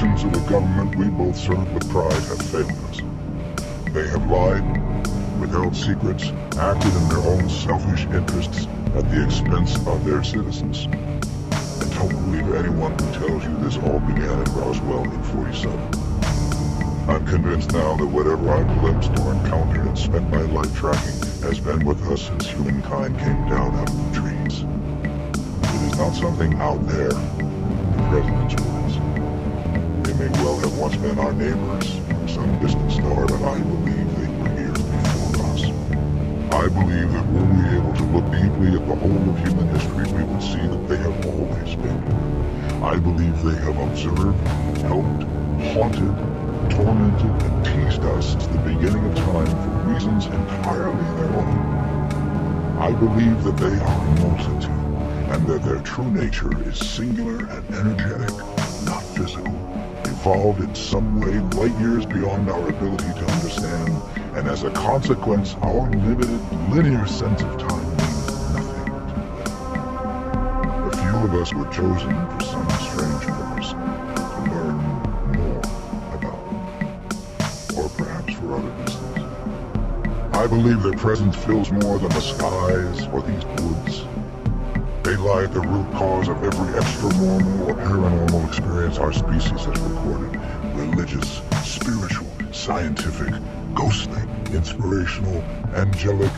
actions of the government we both serve with pride have failed us. They have lied, withheld secrets, acted in their own selfish interests at the expense of their citizens. And don't believe anyone who tells you this all began in Roswell in 47. I'm convinced now that whatever I've glimpsed or encountered and spent my life tracking has been with us since humankind came down out of the trees. It is not something out there, in President's words. They may well have once been our neighbors from some distant star, but I believe they were here before us. I believe that were we able to look deeply at the whole of human history, we would see that they have always been. I believe they have observed, helped, haunted, tormented, and teased us since the beginning of time for reasons entirely their own. I believe that they are a multitude, and that their true nature is singular and energetic, not physical, evolved in some way light years beyond our ability to understand, and as a consequence, our limited, linear sense of time means nothing to them. A few of us were chosen for some strange purpose, to learn more about them, or perhaps for other reasons. I believe their presence fills more than the skies or these woods. They lie at the root cause of every extra-normal or paranormal experience our species has recorded. Religious, spiritual, scientific, ghostly, inspirational, angelic,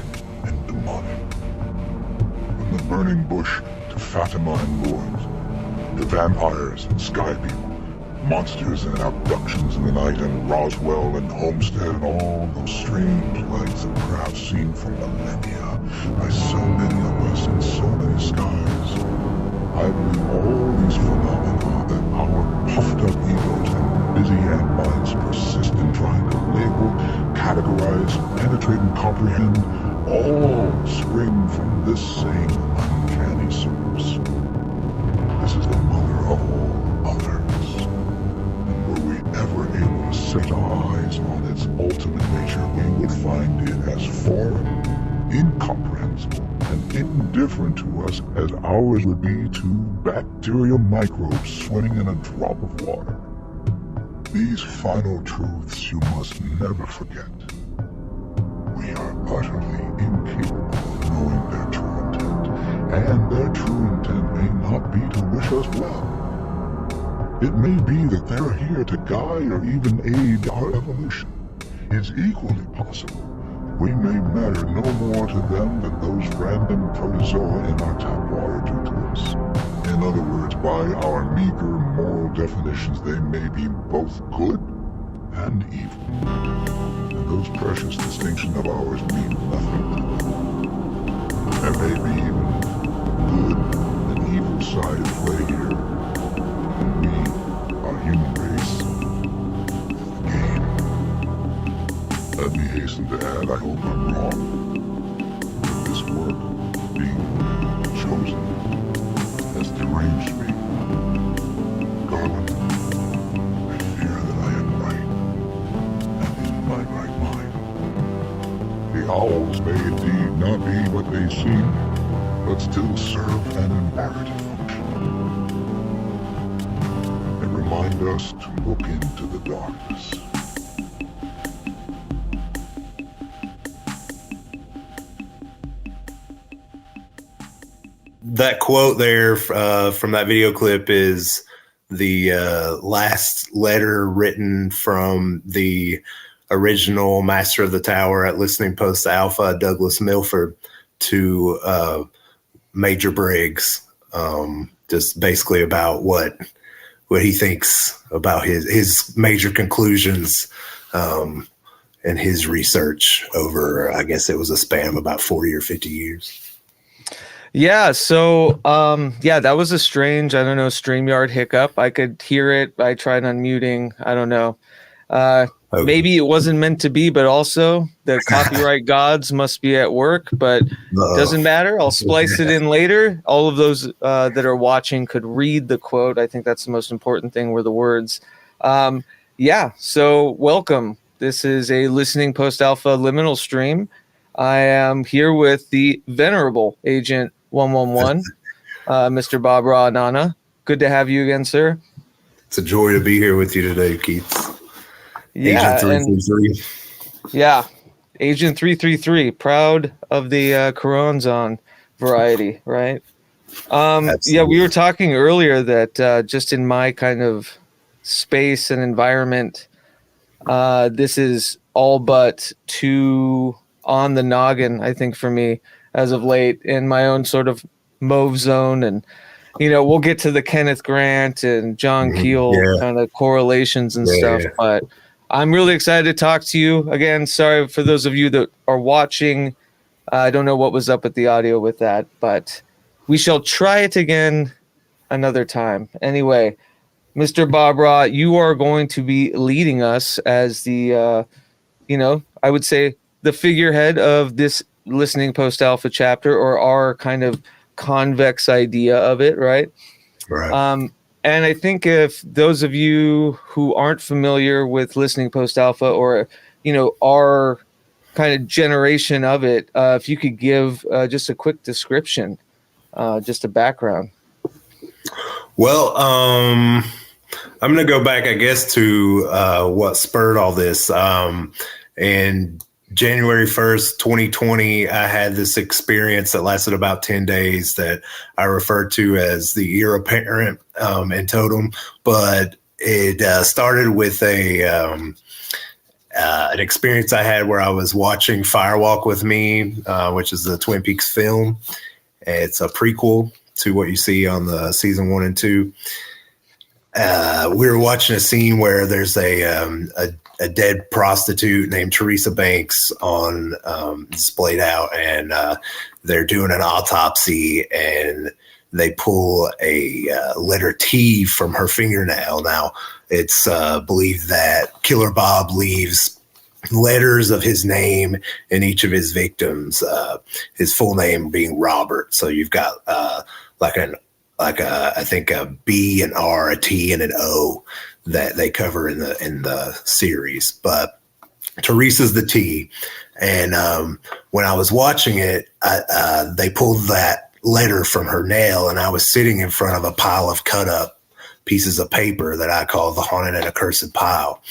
and demonic. From the burning bush to Fatimine lords, to vampires and sky people, monsters and abductions in the night, and Roswell and Homestead, and all those strange lights that perhaps seen for millennia by so many of us in so many skies. I believe all these phenomena that our puffed up egos and busy ant minds persist in trying to label, categorize, penetrate, and comprehend, all spring from this same uncanny source. This is the mother of all others. Ever able to set our eyes on its ultimate nature, we would find it as foreign, incomprehensible, and indifferent to us as ours would be to bacterial microbes swimming in a drop of water. These final truths you must never forget. We are utterly incapable of knowing their true intent, and their true intent may not be to wish us well. It may be that they're here to guide or even aid our evolution. It's equally possible we may matter no more to them than those random protozoa in our tap water do to us. In other words, by our meager moral definitions, they may be both good and evil. And those precious distinctions of ours mean nothing to them. There may be even good and evil side at play here. We, our human race, the game. Let me hasten to add, I hope I'm wrong. This work, being chosen, has deranged me. Garland, I fear that I am right, and in my right mind. The owls may indeed not be what they seem, but still serve an imperative function. Remind us to look into the darkness. That quote there from that video clip is the last letter written from the original Master of the Tower at Listening Post Alpha, Douglas Milford, to Major Briggs, just basically about what he thinks about his major conclusions and his research over, I guess it was a span of about 40 or 50 years. Yeah, so that was a strange, I don't know, StreamYard hiccup. I could hear it. I tried unmuting. I don't know. Okay. Maybe it wasn't meant to be, but also the copyright gods must be at work, but doesn't matter. I'll splice it in later. All of those that are watching could read the quote. I think that's the most important thing, were the words. So welcome. This is a Listening Post Alpha liminal stream. I am here with the venerable Agent 111, Mr. Bob Ra Nana. Good to have you again, sir. It's a joy to be here with you today, Keats. Yeah, Agent 333. Yeah, Agent 333, proud of the Coronzon variety, right? Yeah, we were talking earlier that just in my kind of space and environment, this is all but too on the noggin, I think, for me as of late in my own sort of mauve zone. And, we'll get to the Kenneth Grant and John Keel kind of correlations and stuff, but I'm really excited to talk to you again. Sorry for those of you that are watching. I don't know what was up with the audio with that, but we shall try it again another time. Anyway, Mr. Bob Raw, you are going to be leading us as the, I would say the figurehead of this Listening Post Alpha chapter, or our kind of convex idea of it, right? Right. And I think if those of you who aren't familiar with Listening Post Alpha, or, our kind of generation of it, if you could give just a quick description, just a background. Well, I'm going to go back, I guess, to what spurred all this. And January 1st, 2020, I had this experience that lasted about 10 days that I referred to as the ear apparent and totem. But it started with an experience I had where I was watching Firewalk with Me, which is the Twin Peaks film. It's a prequel to what you see on the season 1 and 2. We were watching a scene where there's a dead prostitute named Teresa Banks on displayed out, and they're doing an autopsy, and they pull a letter T from her fingernail. Now, it's believed that Killer Bob leaves letters of his name in each of his victims, his full name being Robert. So you've got I think a B, an R, a T, and an O that they cover in the series. But Teresa's the T. And when I was watching it, they pulled that letter from her nail, and I was sitting in front of a pile of cut up pieces of paper that I call the Haunted and Accursed Pile.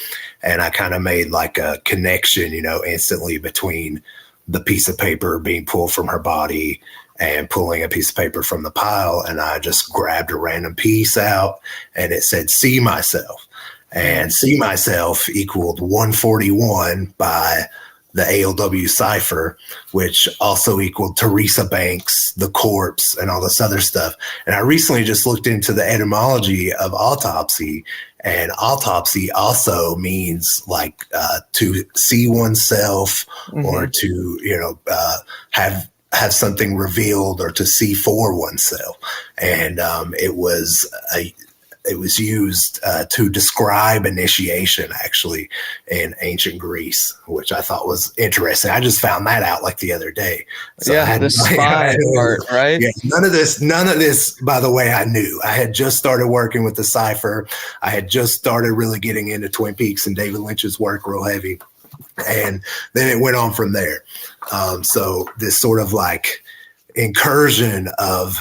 And I kind of made like a connection, instantly between the piece of paper being pulled from her body and pulling a piece of paper from the pile. And I just grabbed a random piece out, and it said, "See myself." And "see myself" equaled 141 by the ALW cipher, which also equaled Teresa Banks, the corpse, and all this other stuff. And I recently just looked into the etymology of autopsy, and autopsy also means like to see oneself, or to, have something revealed, or to see for oneself. And it was used to describe initiation, actually, in ancient Greece, which I thought was interesting. I just found that out like the other day. So the spy part, right? Yeah, none of this, by the way, I knew. I had just started working with the cipher. I had just started really getting into Twin Peaks and David Lynch's work real heavy. And then it went on from there. So this sort of like incursion of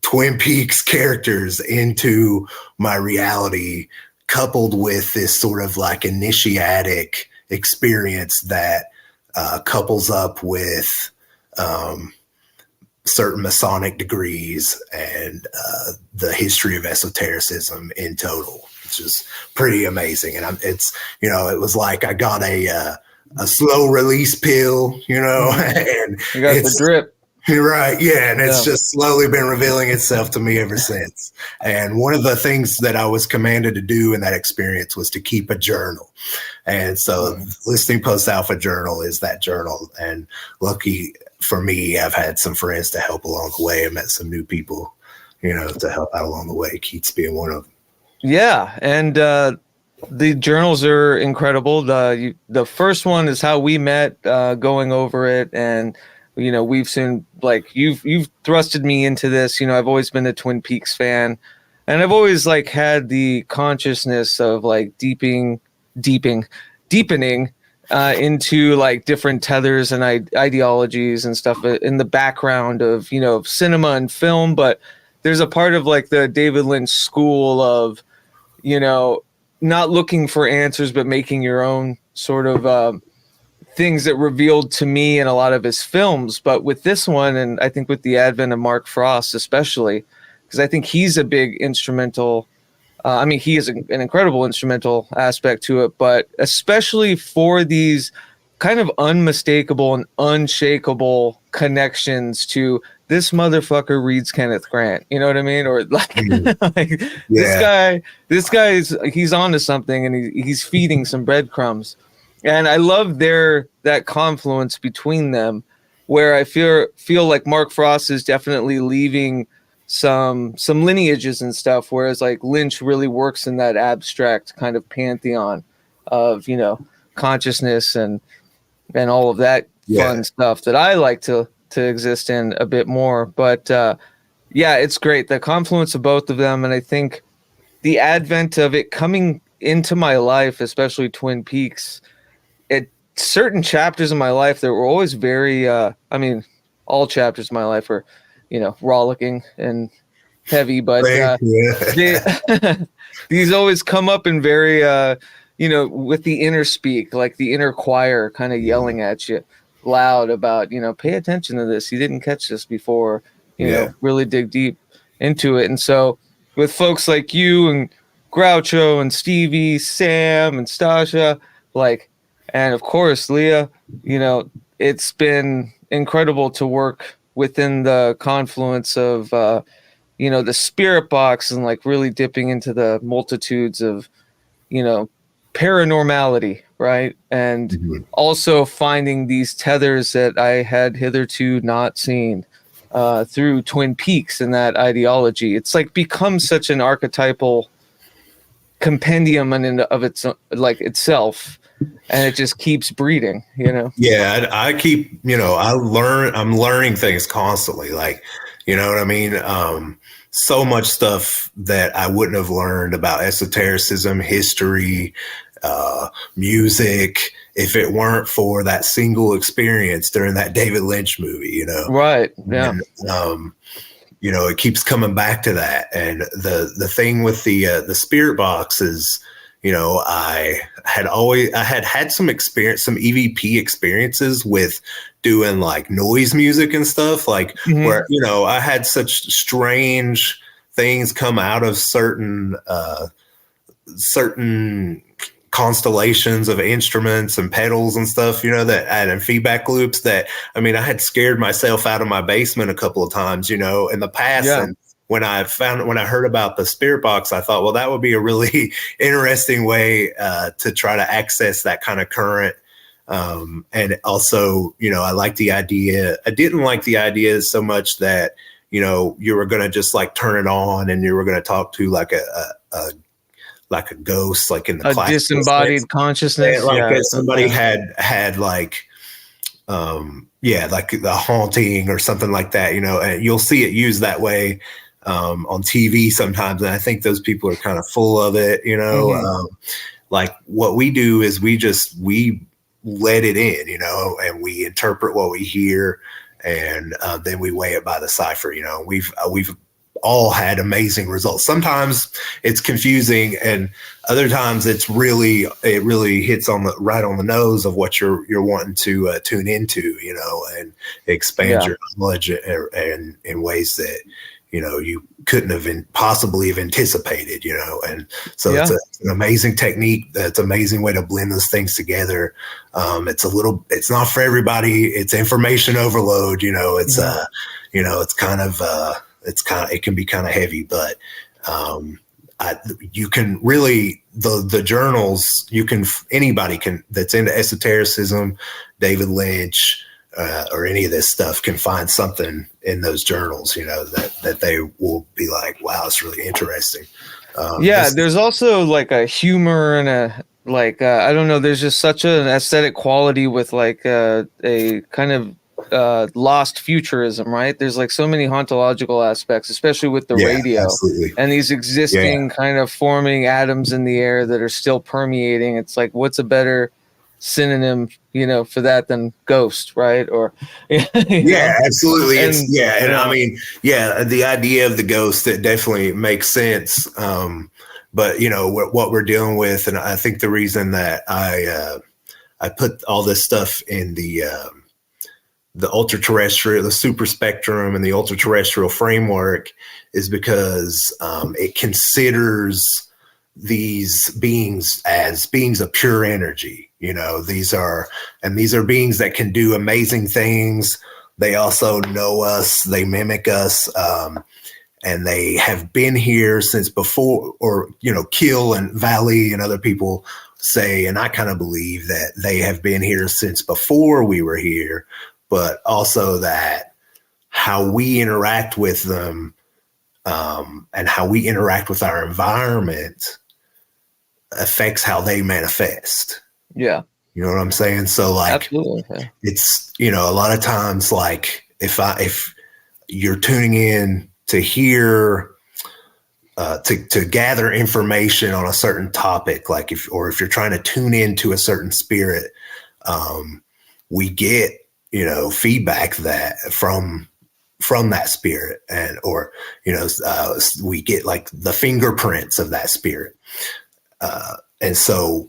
Twin Peaks characters into my reality, coupled with this sort of like initiatic experience that couples up with certain Masonic degrees and the history of esotericism in total. It's just pretty amazing. And it was like I got a slow release pill, and you got the drip. Right. Yeah. And it's just slowly been revealing itself to me ever since. And one of the things that I was commanded to do in that experience was to keep a journal. And so Listening Post Alpha Journal is that journal. And lucky for me, I've had some friends to help along the way. I met some new people, to help out along the way, Keats being one of them. Yeah. And the journals are incredible. The first one is how we met, going over it. And we've seen, like, you've thrusted me into this. I've always been a Twin Peaks fan, and I've always like had the consciousness of like deepening into like different tethers and ideologies and stuff in the background of cinema and film. But there's a part of like the David Lynch school of you know, not looking for answers, but making your own sort of things that revealed to me in a lot of his films. But with this one, and I think with the advent of Mark Frost, especially, because I think he's a big instrumental. I mean, he is an incredible instrumental aspect to it, but especially for these kind of unmistakable and unshakable connections to this motherfucker reads Kenneth Grant. You know what I mean? Or like, like this guy's he's onto something, and he's feeding some breadcrumbs. And I love that confluence between them, where I feel like Mark Frost is definitely leaving some lineages and stuff, whereas like Lynch really works in that abstract kind of pantheon of, you know, consciousness and all of that fun stuff that I like to exist in a bit more. But yeah, it's great, the confluence of both of them. And I think the advent of it coming into my life, especially Twin Peaks, at certain chapters of my life that were always very I mean, all chapters of my life are, you know, rollicking and heavy, but these always come up in very you know, with the inner speak, like the inner choir kind of yelling at you loud about, you know, pay attention to this, you didn't catch this before, you know, really dig deep into it. And so with folks like you and Groucho and Stevie, Sam and Stasha, like, and of course Leah, you know, it's been incredible to work within the confluence of you know, the spirit box, and like really dipping into the multitudes of, you know, paranormality, right? And also finding these tethers that I had hitherto not seen through Twin Peaks and that ideology. It's like become such an archetypal compendium of its like itself, and it just keeps breeding, you know. Yeah, I keep, you know, I'm learning things constantly, like, you know what I mean? So much stuff that I wouldn't have learned about esotericism, history, music, if it weren't for that single experience during that David Lynch movie, you know? Right. Yeah. And, you know, it keeps coming back to that. And the thing with the spirit box is, you know, I had some experience, some EVP experiences with doing like noise music and stuff, like where, you know, I had such strange things come out of certain constellations of instruments and pedals and stuff, you know, that and feedback loops that, I mean, I had scared myself out of my basement a couple of times, you know, in the past. Yeah. And when I heard about the spirit box, I thought, well, that would be a really interesting way to try to access that kind of current. And also, you know, I like the idea. I didn't like the idea so much that, you know, you were going to just like turn it on and you were going to talk to like a ghost, like in the disembodied consciousness. Like somebody had like, like the haunting or something like that, you know, and you'll see it used that way on TV sometimes. And I think those people are kind of full of it, you know. Like what we do is we let it in, you know, and we interpret what we hear, and then we weigh it by the cipher, you know. We've all had amazing results. Sometimes it's confusing, and other times it really hits right on the nose of what you're wanting to tune into, you know, and expand your knowledge and in ways that, you know, you couldn't have possibly have anticipated, you know. And so it's an amazing technique. That's an amazing way to blend those things together. It's not for everybody. It's information overload, you know. It's you know, it can be kind of heavy, but you can really, the journals, anybody can, that's into esotericism, David Lynch, or any of this stuff, can find something in those journals, you know, that they will be like, wow, it's really interesting. There's also like a humor and I don't know, there's just such an aesthetic quality with like a kind of lost futurism, right? There's like so many hauntological aspects, especially with the radio, absolutely. And these existing kind of forming atoms in the air that are still permeating. It's like, what's a better synonym, you know, for that than ghost, right? Or absolutely. And I mean, the idea of the ghost, that definitely makes sense. but what we're dealing with, and I think the reason that I put all this stuff in the ultraterrestrial, the superspectrum, and the ultraterrestrial framework is because it considers these beings as beings of pure energy. These are beings that can do amazing things. They also know us, they mimic us, and they have been here since before, or, Kill and Valley and other people say, and I kind of believe that they have been here since before we were here, but also that how we interact with them and how we interact with our environment affects how they manifest. Yeah. You know what I'm saying? So like, absolutely. It's, a lot of times, like if you're tuning in to hear, to gather information on a certain topic, like if you're trying to tune into a certain spirit, we get, feedback that from that spirit, or we get like the fingerprints of that spirit. And so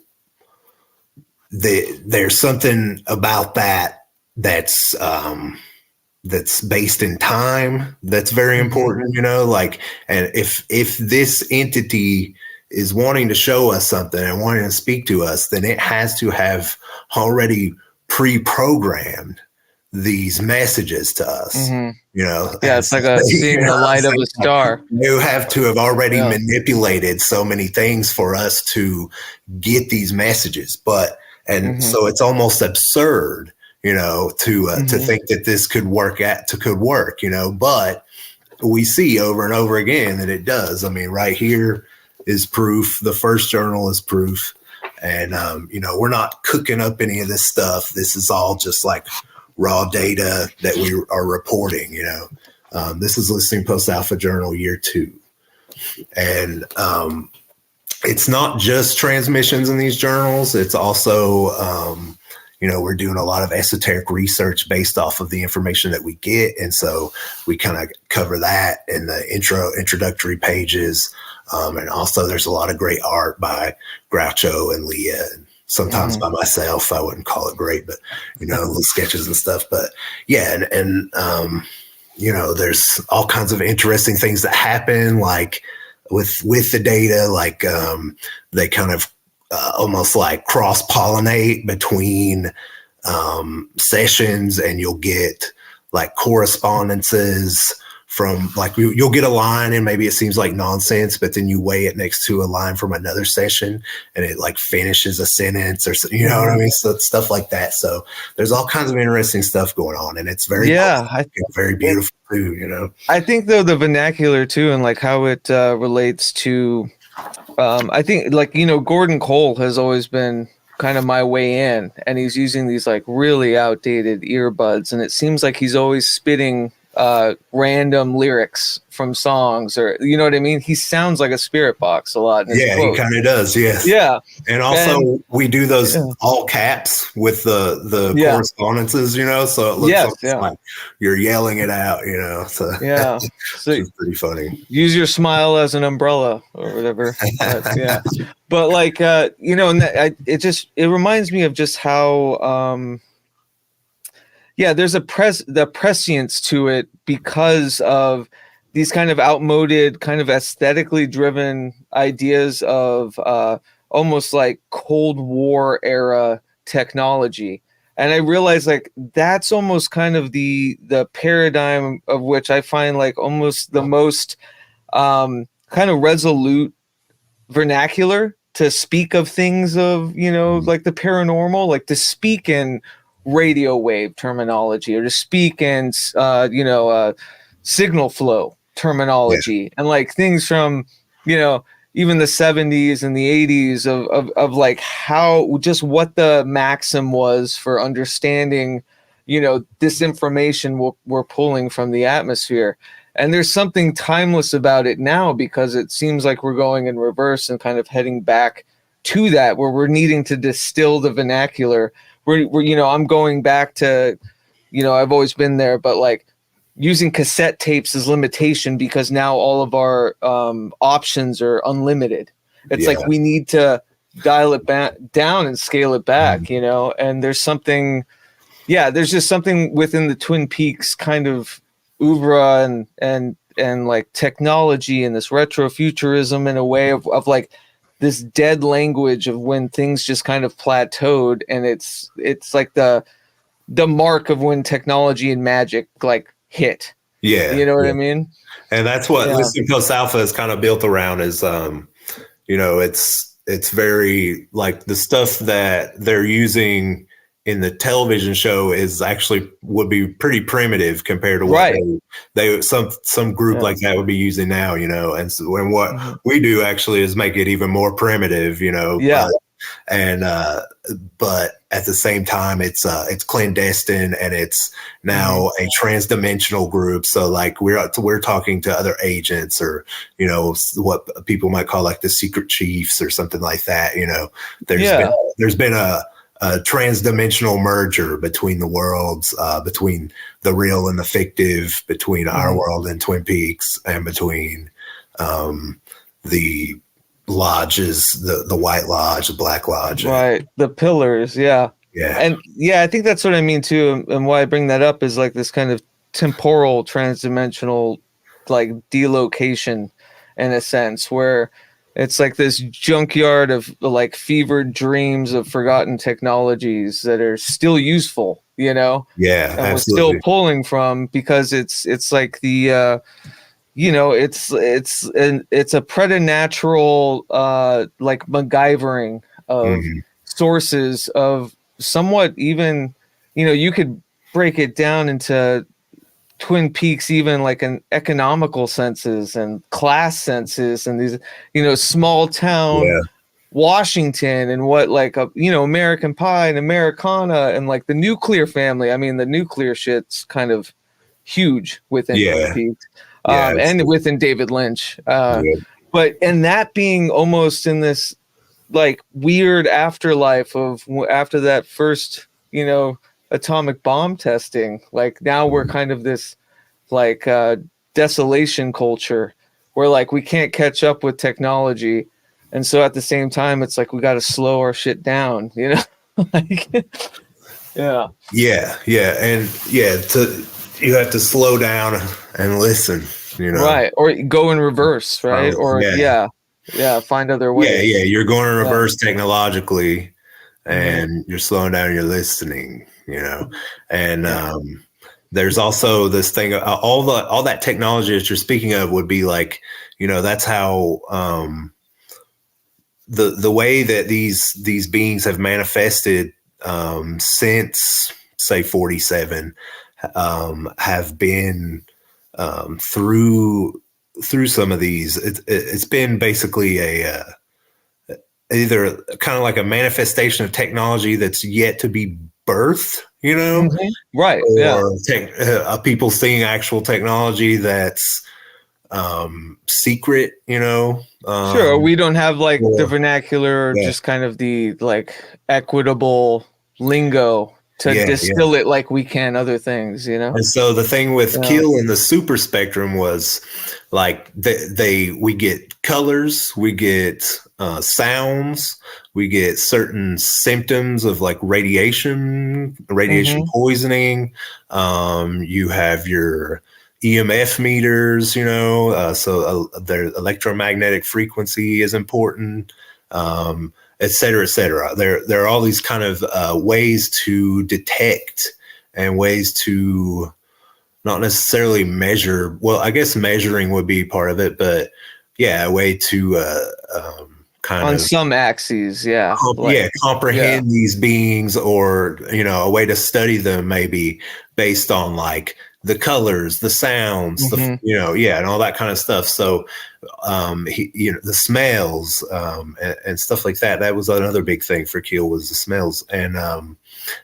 there's something about that's based in time that's very important, and if this entity is wanting to show us something and wanting to speak to us, then it has to have already pre-programmed these messages to us. It's like seeing the light of a star. You have to have already manipulated so many things for us to get these messages, so it's almost absurd, to think that this could work, but we see over and over again that it does. I mean, right here is proof. The first journal is proof. And, we're not cooking up any of this stuff. This is all just like raw data that we are reporting, this is Listening Post Alpha Journal year 2. And, it's not just transmissions in these journals. It's also, we're doing a lot of esoteric research based off of the information that we get. And so we kind of cover that in the introductory pages. And also there's a lot of great art by Groucho and Leah, and sometimes by myself. I wouldn't call it great, but, little sketches and stuff. But yeah, and there's all kinds of interesting things that happen, like with the data, like they kind of almost like cross-pollinate between sessions, and you'll get like correspondences from, like, you'll get a line and maybe it seems like nonsense, but then you weigh it next to a line from another session and it like finishes a sentence, or you know what I mean? So it's stuff like that. So there's all kinds of interesting stuff going on, and it's very very beautiful too, I think though the vernacular too, and like how it relates to I think, like, Gordon Cole has always been kind of my way in, and he's using these like really outdated earbuds, and it seems like he's always spitting random lyrics from songs, or you know what I mean? He sounds like a spirit box a lot. Yeah, he kind of does. Yes. Yeah. And also we do those all caps with the correspondences, so it looks like you're yelling it out, so yeah, so it's pretty funny. Use your smile as an umbrella or whatever. But like and it reminds me of just how there's the prescience to it because of these kind of outmoded, kind of aesthetically driven ideas of almost like Cold War era technology. And I realize like that's almost kind of the paradigm of which I find like almost the most kind of resolute vernacular to speak of things of, like the paranormal, like to speak in radio wave terminology, or to speak in signal flow terminology, and like things from even the 70s and the 80s of like how, just what the maxim was for understanding this information we're pulling from the atmosphere. And there's something timeless about it now, because it seems like we're going in reverse and kind of heading back to that, where we're needing to distill the vernacular. We're I'm going back to, I've always been there, but like using cassette tapes is limitation, because now all of our options are unlimited. It's like we need to dial it back down and scale it back, you know. And there's something, there's just something within the Twin Peaks kind of oeuvre and like technology and this retrofuturism in a way of like this dead language of when things just kind of plateaued, and it's like the mark of when technology and magic like hit. Yeah. You know what I mean? And that's what Listening Post Alpha is kind of built around is, you know, it's very like the stuff that they're using in the television show is actually would be pretty primitive compared to what they some group like that would be using now, you know. And so when what we do actually is make it even more primitive, you know. But at the same time, it's clandestine, and it's now a transdimensional group. So like we're talking to other agents, or you know, what people might call like the secret chiefs or something like that. You know, there's been a transdimensional merger between the worlds, between the real and the fictive, between our world and Twin Peaks, and between the lodges, the White Lodge, the Black Lodge, the pillars. And I think that's what I mean too, and why I bring that up is like this kind of temporal transdimensional like delocation in a sense, where it's like this junkyard of like fevered dreams of forgotten technologies that are still useful, you know. And absolutely. We're still pulling from, because it's like the you know, it's a preternatural like MacGyvering of sources of somewhat, even, you know, you could break it down into Twin Peaks, even like an economical senses and class senses, and these, you know, small town Washington, and what like a, you know, American Pie and Americana, and like the nuclear family. I mean, the nuclear shit's kind of huge within Twin Peaks. And within David Lynch, but and that being almost in this like weird afterlife of after that first, you know, atomic bomb testing, like now we're kind of this like desolation culture where like we can't catch up with technology, and so at the same time it's like we got to slow our shit down, you know. Like and you have to slow down and listen, you know. Or go in reverse, right? Find other ways. You're going in reverse technologically, and you're slowing down, you're listening, you know. And there's also this thing, all that technology that you're speaking of would be like, you know, that's how the way that these beings have manifested since say 47 have been through some of these. It's been basically either kind of like a manifestation of technology that's yet to be birthed, you know, or people seeing actual technology that's secret, you know. We don't have like the vernacular, just kind of the like equitable lingo to distill it like we can other things, you know. And so the thing with Keel and the superspectrum was like we get colors, we get sounds, we get certain symptoms of like radiation poisoning. You have your EMF meters, you know, so their electromagnetic frequency is important. Et cetera, et cetera. There are all these kind of ways to detect and ways to not necessarily measure. Well, I guess measuring would be part of it, but a way to kind on of some axes, comprehend these beings, or you know, a way to study them maybe based on like the colors, the sounds, you know, and all that kind of stuff. So, you know, the smells, and stuff like that. That was another big thing for Keel, was the smells. And,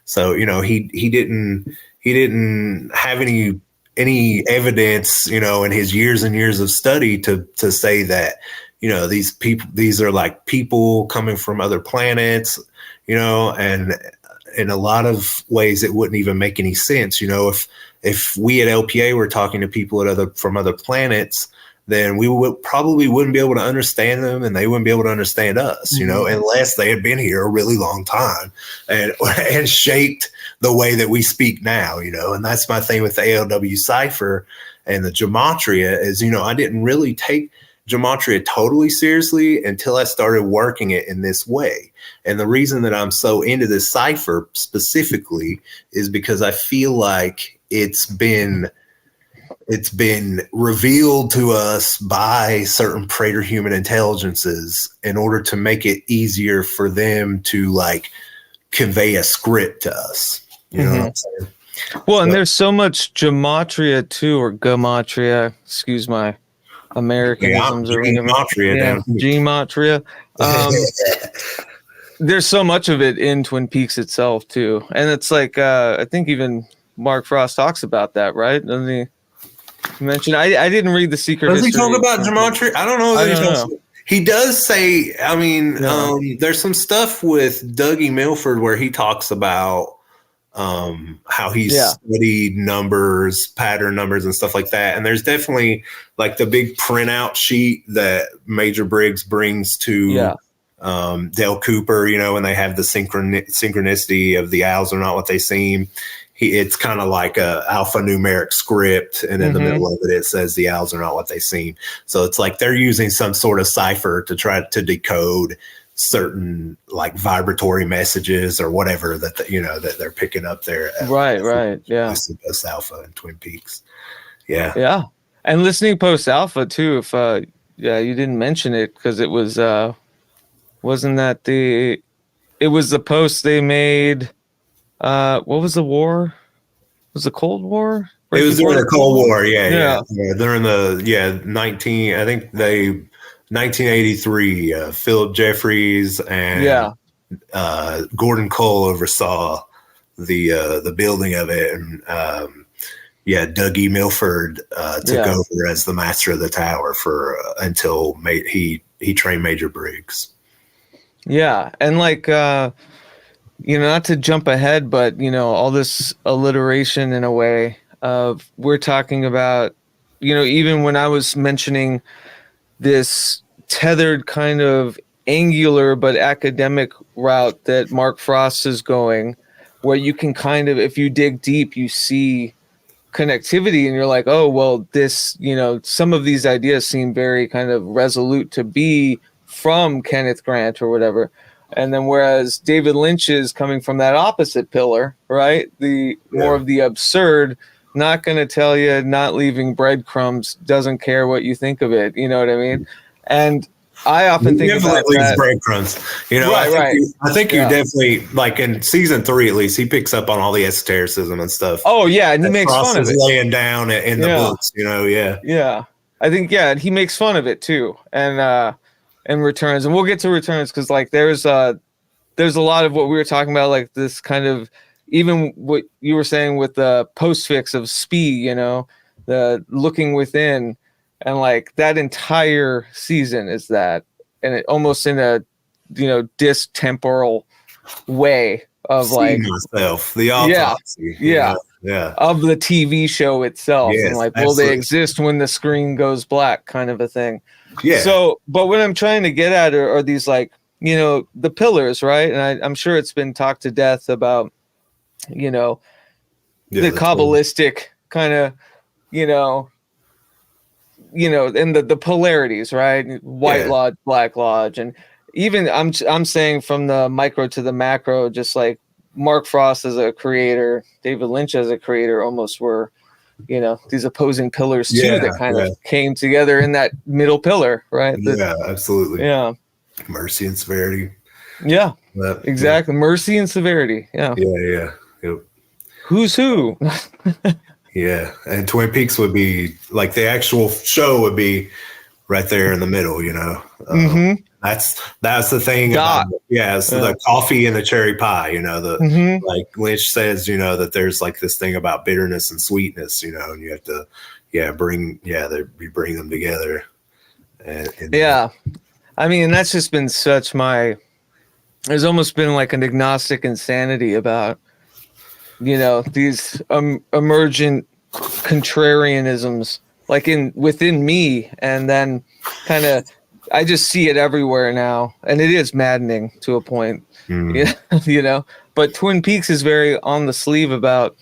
so, you know, he didn't have any evidence, you know, in his years and years of study to say that, you know, these are like people coming from other planets, you know, and in a lot of ways it wouldn't even make any sense. You know, if we at LPA were talking to people from other planets, then we probably wouldn't be able to understand them, and they wouldn't be able to understand us, you know, unless they had been here a really long time and shaped the way that we speak now, you know. And that's my thing with the ALW cipher and the gematria is, you know, I didn't really take gematria totally seriously until I started working it in this way. And the reason that I'm so into this cipher specifically is because I feel like it's been revealed to us by certain praetor-human intelligences in order to make it easier for them to like convey a script to us. You know what I'm saying? Well, and there's so much gematria too, or gematria, excuse my Americanisms or whatever. Gematria. There's so much of it in Twin Peaks itself too. And it's like I think even Mark Frost talks about that, right? Doesn't he? Mentioned. I didn't read The Secret Does History. He talk about gematria? I don't know. He does say, I mean, there's some stuff with Dougie Milford where he talks about how he's studied numbers, pattern numbers and stuff like that. And there's definitely like the big printout sheet that Major Briggs brings to Dale Cooper, you know, when they have the synchronicity of the owls are not what they seem. It's kind of like a alphanumeric script, and in the middle of it says the owls are not what they seem. So it's like they're using some sort of cipher to try to decode certain like vibratory messages or whatever that that they're picking up there. Right. Yeah. Listening Post Alpha and Twin Peaks. Yeah. Yeah. And Listening Post Alpha too. If you didn't mention it because it was wasn't that it was the post they made. What was the war? Was the Cold War? It was during the Cold War, yeah. During the 1983. Philip Jeffries and Gordon Cole oversaw the building of it, and Dougie Milford took over as the master of the tower for until he trained Major Briggs. Yeah, and like. Not to jump ahead, but, all this alliteration in a way of we're talking about, even when I was mentioning this tethered kind of angular but academic route that Mark Frost is going, where you can kind of, if you dig deep, you see connectivity and you're like, oh, well, this, some of these ideas seem very kind of resolute to be from Kenneth Grant or whatever. And then whereas David Lynch is coming from that opposite pillar, right? The more of the absurd, not going to tell you, not leaving breadcrumbs, doesn't care what you think of it. You know what I mean? And I often think about that. Breadcrumbs. I think you definitely, like in season 3 at least, he picks up on all the esotericism and stuff. Oh yeah, and he makes fun of it. Laying down in the books, Yeah, I think he makes fun of it too, and Returns, and we'll get to Returns because like there's a lot of what we were talking about, like this kind of, even what you were saying with the postfix of Spee, the looking within, and like that entire season is that, and it almost in a distemporal way of like myself, the autopsy, of the TV show itself, and like will they exist when the screen goes black, kind of a thing. Yeah. So, but what I'm trying to get at are these like, the pillars, right? And I'm sure it's been talked to death about, the Kabbalistic kind of, and the polarities, right? White Lodge, Black Lodge, and even I'm saying from the micro to the macro, just like Mark Frost as a creator, David Lynch as a creator, almost were. These opposing pillars too that kind of came together in that middle pillar, right? Absolutely. Yeah. Mercy and severity. Yeah. Exactly. Mercy and severity. Yeah. Yeah. Yep. Who's who? Yeah. And Twin Peaks would be like the actual show would be right there in the middle, That's the thing about the coffee and the cherry pie, like Lynch says, that there's like this thing about bitterness and sweetness, and you have to bring them together. I mean, that's just been there's almost been like an agnostic insanity about these emergent contrarianisms like within me, and then kind of I just see it everywhere now, and it is maddening to a point. Yeah, you know. But Twin Peaks is very on the sleeve about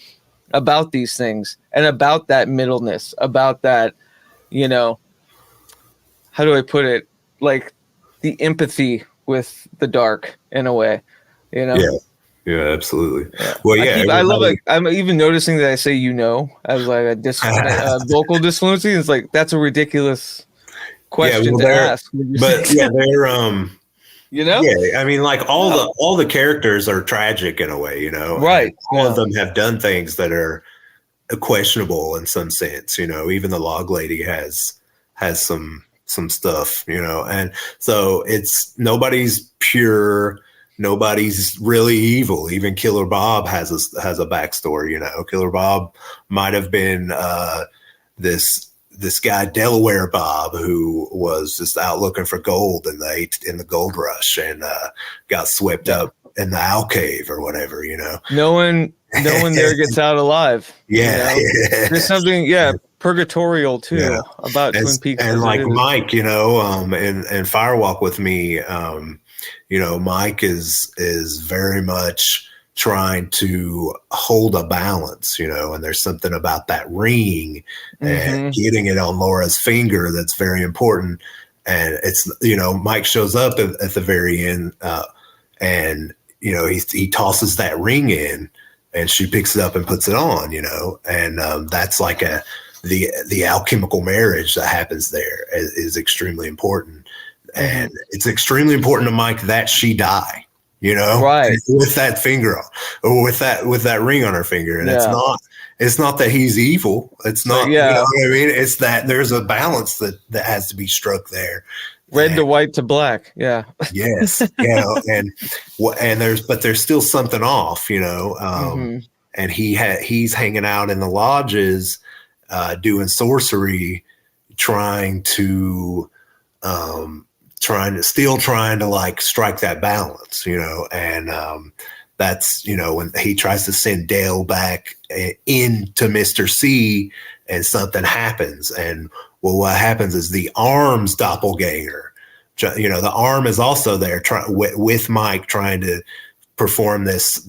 these things and about that middleness, about that, you know, how do I put it? Like the empathy with the dark in a way, you know? Yeah, absolutely. Yeah. Well, yeah. I love, like, I'm even noticing that I say, you know, as like a vocal disfluency. It's like, that's a ridiculous question to ask. But yeah, they're, you know? Yeah, I mean, like all the characters are tragic in a way, you know? Right. And all of them have done things that are questionable in some sense, you know. Even the log lady has some stuff, you know. And so it's nobody's pure, nobody's really evil. Even Killer Bob has a backstory, you know. Killer Bob might have been this guy Delaware Bob, who was just out looking for gold in the gold rush and got swept up in the owl cave or whatever, you know. No one there gets out alive. Yeah, you know? Yeah. There's something purgatorial too about Twin Peaks. And like Mike, you know, and Firewalk with Me, you know, Mike is very much trying to hold a balance, you know, and there's something about that ring and getting it on Laura's finger that's very important. And it's, you know, Mike shows up at the very end, and, you know, he tosses that ring in and she picks it up and puts it on, you know, and that's like the alchemical marriage that happens there is extremely important. And it's extremely important to Mike that she die, you know, right, with that finger on, or with that ring on her finger. And it's not that he's evil. It's not, you know what I mean? It's that there's a balance that has to be struck there. Red to white to black. Yeah. Yes. You know, and there's still something off, you know. And he's hanging out in the lodges, doing sorcery, trying to like strike that balance, you know. And that's, you know, when he tries to send Dale back into Mr. C, and something happens. And well, what happens is the Arm's doppelganger, you know, the Arm is also there with Mike trying to perform this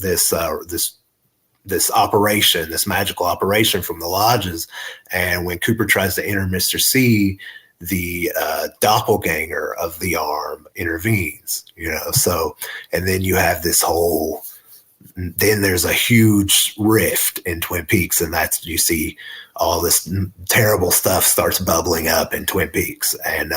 operation, this magical operation from the lodges. And when Cooper tries to enter Mr. C, the doppelganger of the Arm intervenes, you know. So, and then you have then there's a huge rift in Twin Peaks, and that's, you see all this terrible stuff starts bubbling up in Twin Peaks. And,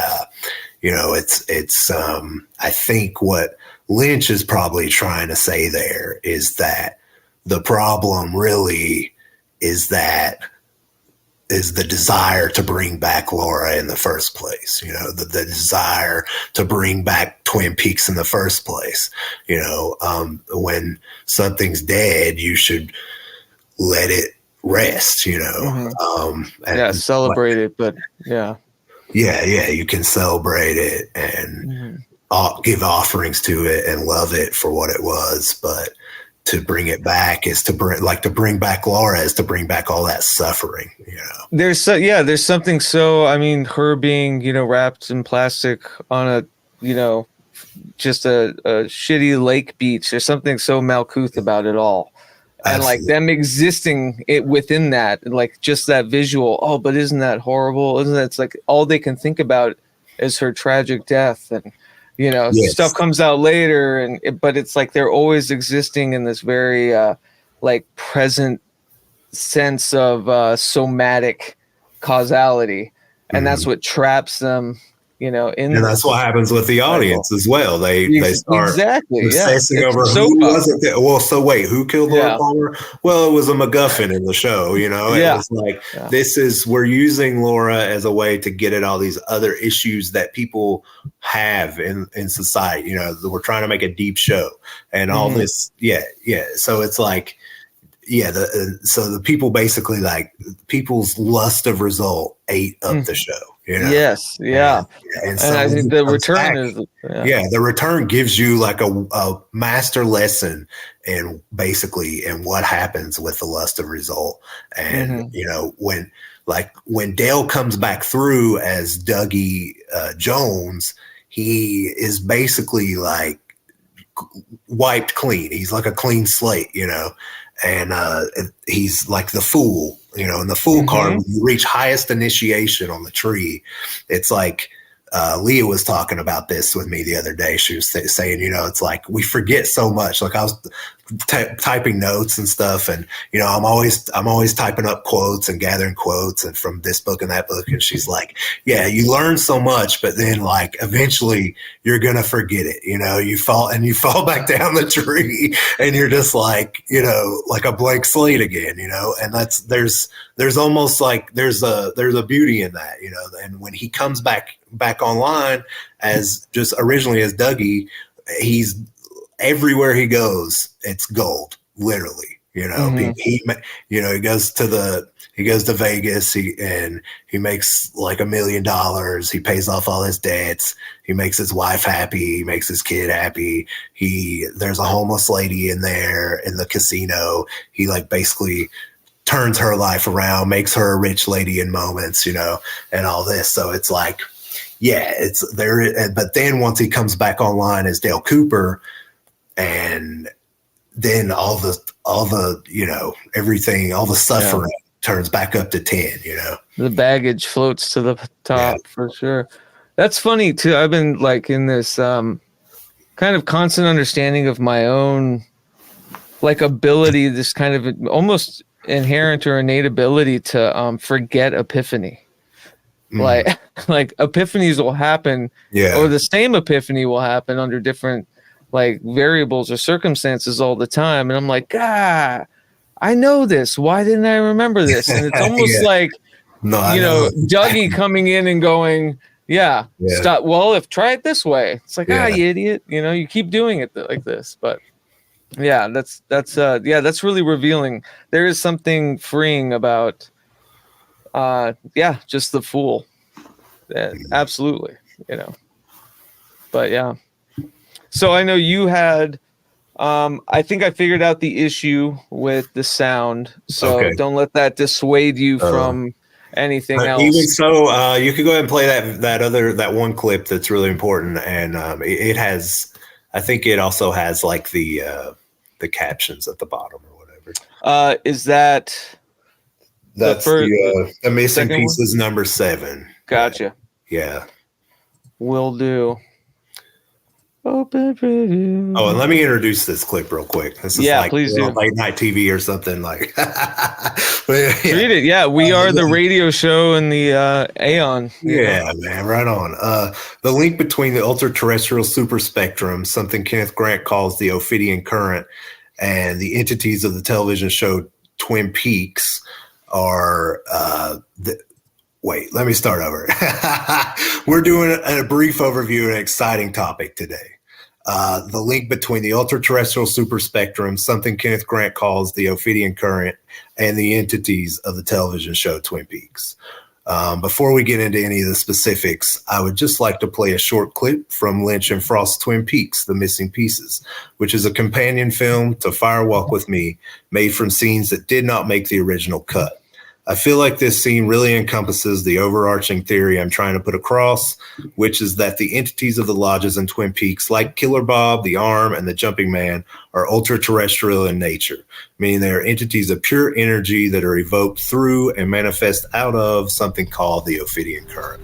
you know, it's I think what Lynch is probably trying to say there is that the problem really is the desire to bring back Laura in the first place, you know, the desire to bring back Twin Peaks in the first place. You know, when something's dead, you should let it rest, you know. Celebrate it, but you can celebrate it and give offerings to it and love it for what it was, but to bring it back is to bring back Laura is to bring back all that suffering, you know. There's something so, I mean, her being, you know, wrapped in plastic on a, you know, just a shitty lake beach. There's something so Malkuth about it all. And like them existing within that, and like just that visual. Oh, but isn't that horrible? Isn't that, it's like all they can think about is her tragic death, and you know, stuff comes out later, but it's like they're always existing in this very like present sense of somatic causality, and that's what traps them, you know. And that's what happens with the audience as well. They start obsessing over who was it. Well, so wait, who killed Laura Palmer? Well, it was a MacGuffin in the show, you know. It was like we're using Laura as a way to get at all these other issues that people have in society. You know, we're trying to make a deep show and all this. So it's like, so the people basically, like, people's lust of result ate up the show. You know? Yes, and so I think the return is the return gives you like a master lesson in basically in what happens with the lust of result. And you know, when like when Dale comes back through as Dougie Jones, he is basically like wiped clean. He's like a clean slate, you know, and he's like the fool, you know, in the fool card, when you reach highest initiation on the tree, it's like, Leah was talking about this with me the other day. She was saying, you know, it's like we forget so much. Like I was typing notes and stuff, and you know, I'm always typing up quotes and gathering quotes and from this book and that book. And she's like, yeah, you learn so much, but then like eventually you're gonna forget it. You know, you fall back down the tree, and you're just like, you know, like a blank slate again. You know, and there's almost like there's a beauty in that. You know, and when he comes back online as just originally as Dougie, he's everywhere he goes, it's gold, literally. You know, he goes to Vegas, and he makes like $1 million. He pays off all his debts. He makes his wife happy. He makes his kid happy. There's a homeless lady in there in the casino. He like basically turns her life around, makes her a rich lady in moments, you know, and all this. So it's like, yeah, it's there. But then once he comes back online as Dale Cooper, and then all the you know, everything, all the suffering turns back up to 10, you know. The baggage floats to the top for sure. That's funny too. I've been like in this kind of constant understanding of my own like ability, this kind of almost inherent or innate ability to forget epiphany. Like epiphanies will happen, or the same epiphany will happen under different like variables or circumstances all the time, and I'm like, I know this. Why didn't I remember this? And it's almost like, you know, Dougie coming in and going, stop. Well, try it this way. It's like, you idiot. You know, you keep doing it like this, but. Yeah, that's really revealing. There is something freeing about just the fool. Absolutely, you know. But yeah. So I know you had I think I figured out the issue with the sound. So don't let that dissuade you from anything else. Even so, you could go ahead and play that one clip that's really important, and it has, I think it also has like the captions at the bottom or whatever. Is that that's the missing pieces one? Number 7. Gotcha. Yeah. Will do. Open preview. Oh, and let me introduce this clip real quick. This is like please do. Late night TV or something like. Read it. Yeah, we are the radio show in the Aeon. Yeah, man, right on. The link between the ultra-terrestrial superspectrum, something Kenneth Grant calls the Ophidian current, and the entities of the television show Twin Peaks are wait, let me start over. We're doing a brief overview of an exciting topic today. The link between the ultra-terrestrial superspectrum, something Kenneth Grant calls the Ophidian current, and the entities of the television show Twin Peaks. Before we get into any of the specifics, I would just like to play a short clip from Lynch and Frost's Twin Peaks, The Missing Pieces, which is a companion film to Fire Walk with Me, made from scenes that did not make the original cut. I feel like this scene really encompasses the overarching theory I'm trying to put across, which is that the entities of the lodges in Twin Peaks, like Killer Bob, the Arm, and the Jumping Man, are ultra-terrestrial in nature, meaning they are entities of pure energy that are evoked through and manifest out of something called the Ophidian current.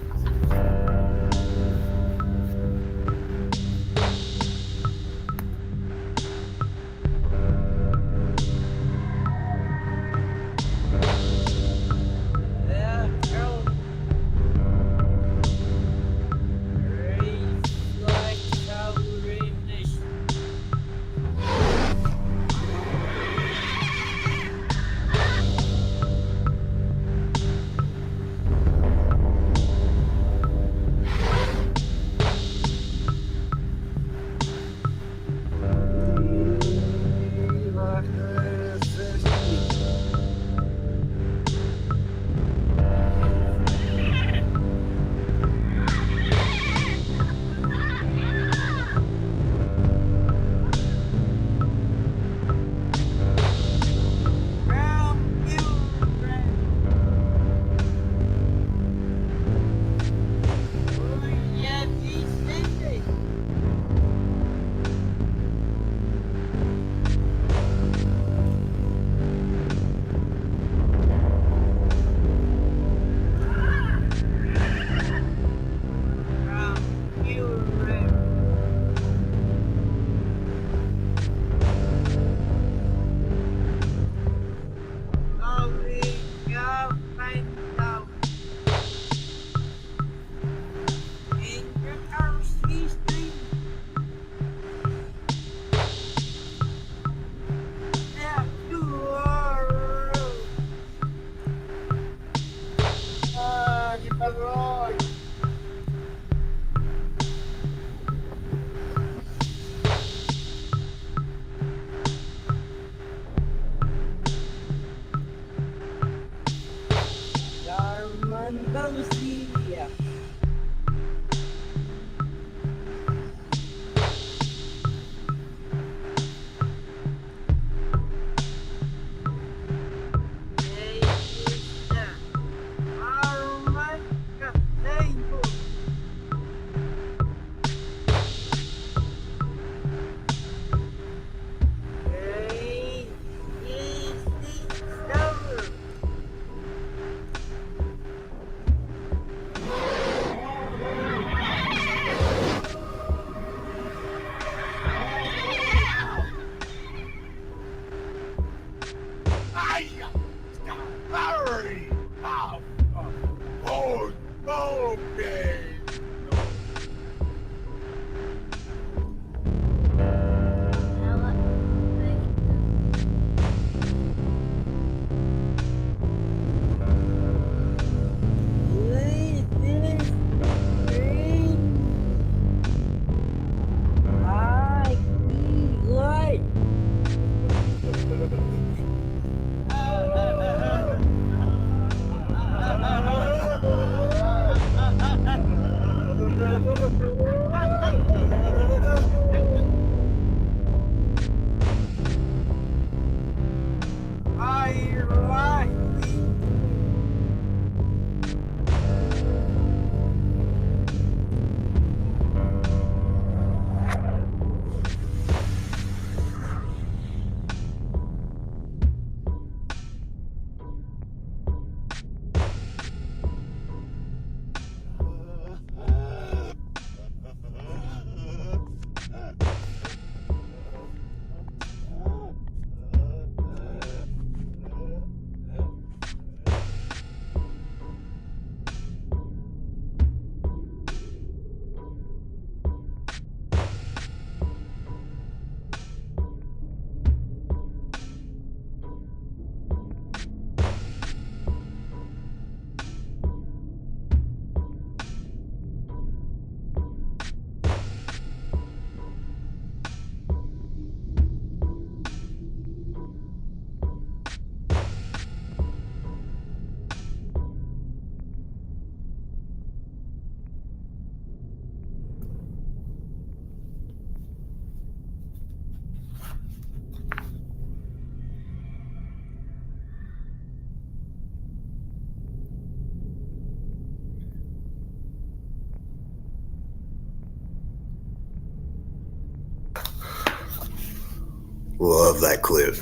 Love that clip.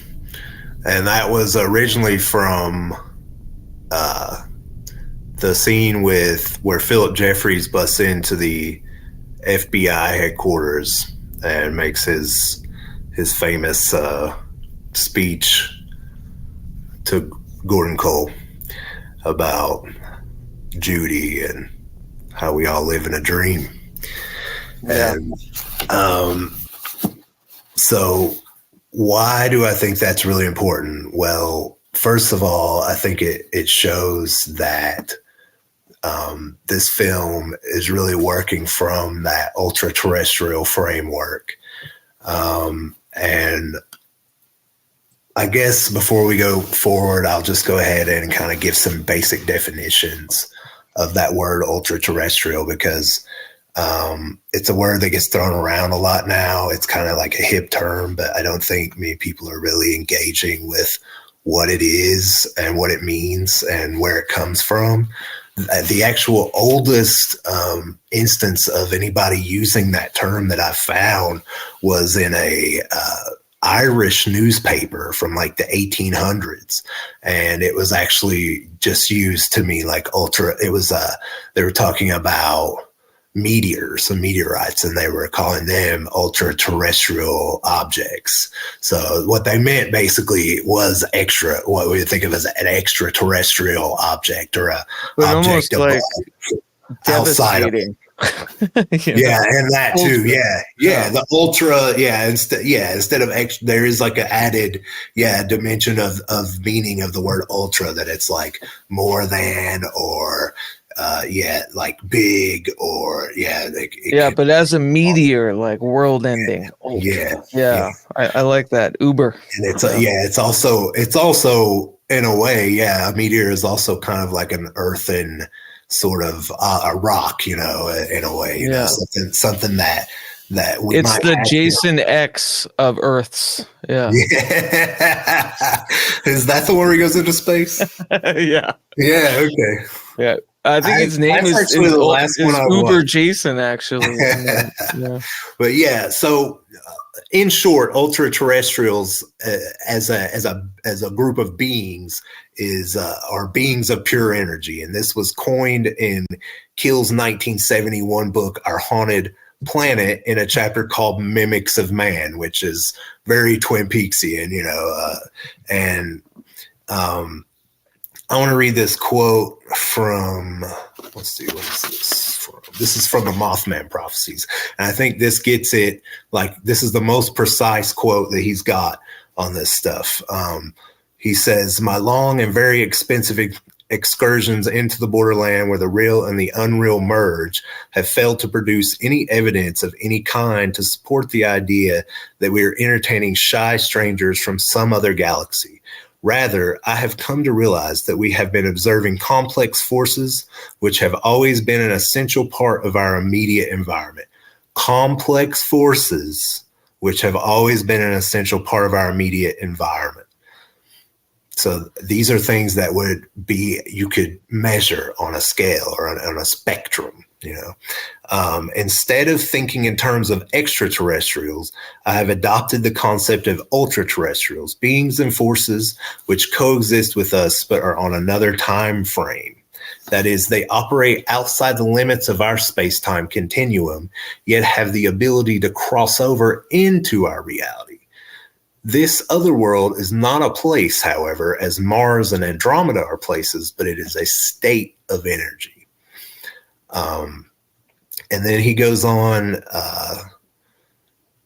And that was originally from the scene with where Philip Jeffries busts into the FBI headquarters and makes his famous speech to Gordon Cole about Judy and how we all live in a dream. Yeah. And so why do I think that's really important? Well, first of all, I think it shows that this film is really working from that ultra-terrestrial framework. And I guess before we go forward, I'll just go ahead and kind of give some basic definitions of that word ultra-terrestrial, because it's a word that gets thrown around a lot now. It's kind of like a hip term, but I don't think many people are really engaging with what it is and what it means and where it comes from. The actual oldest instance of anybody using that term that I found was in a Irish newspaper from like the 1800s, and it was actually just used to mean like ultra. It was they were talking about meteors and meteorites, and they were calling them ultra-terrestrial objects. So what they meant basically was what we would think of as an extraterrestrial object, or a object like outside of devastating. Yeah, and that too. Yeah. The ultra. Instead of extra, there is like an added dimension of meaning of the word ultra, that it's like more than, or like big or but as a meteor, like world ending. I like that. Uber. And it's also in a way, a meteor is also kind of like an earthen sort of a rock, in a way, you know, something that we it's the Jason X of Earths. Is that the one where he goes into space? Yeah. Okay. Yeah. I think his name is Uber Jason, actually. But so in short, ultra-terrestrials as a group of beings are beings of pure energy, and this was coined in Keel's 1971 book, Our Haunted Planet, in a chapter called Mimics of Man, which is very Twin Peaksian, I want to read this quote from, let's see, what is this from? This is from the Mothman Prophecies. And I think this gets it, like, this is the most precise quote that he's got on this stuff. He says, "My long and very expensive excursions into the borderland where the real and the unreal merge have failed to produce any evidence of any kind to support the idea that we are entertaining shy strangers from some other galaxy. Rather, I have come to realize that we have been observing complex forces which have always been an essential part of our immediate environment. Complex forces which have always been an essential part of our immediate environment." So these are things that you could measure on a scale or on a spectrum, Instead of thinking in terms of extraterrestrials, I have adopted the concept of ultraterrestrials, beings and forces which coexist with us but are on another time frame. That is, they operate outside the limits of our space-time continuum, yet have the ability to cross over into our reality. This other world is not a place, however, as Mars and Andromeda are places, but it is a state of energy. And then he goes on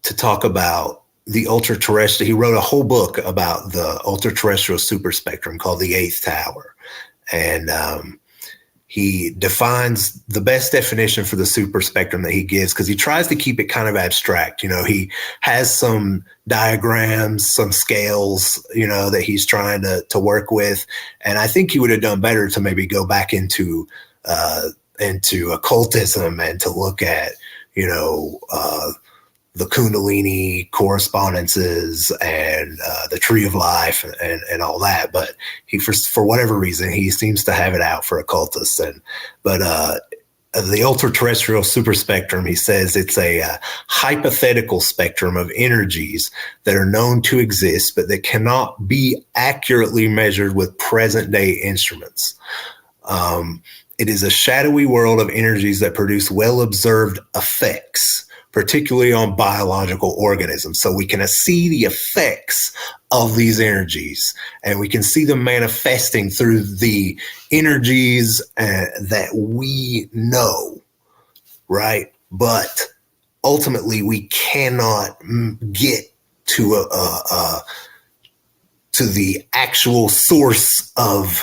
to talk about the ultra-terrestrial. He wrote a whole book about the ultra-terrestrial superspectrum called The Eighth Tower. And he defines the best definition for the superspectrum that he gives, because he tries to keep it kind of abstract. He has some diagrams, some scales, that he's trying to work with. And I think he would have done better to maybe go back into occultism and to look at, the Kundalini correspondences and the Tree of Life and all that. But he, for whatever reason, he seems to have it out for occultists. But the ultra-terrestrial superspectrum, he says it's a hypothetical spectrum of energies that are known to exist, but that cannot be accurately measured with present-day instruments. It is a shadowy world of energies that produce well-observed effects, particularly on biological organisms. So we can see the effects of these energies, and we can see them manifesting through the energies that we know, right? But ultimately, we cannot get to to the actual source of,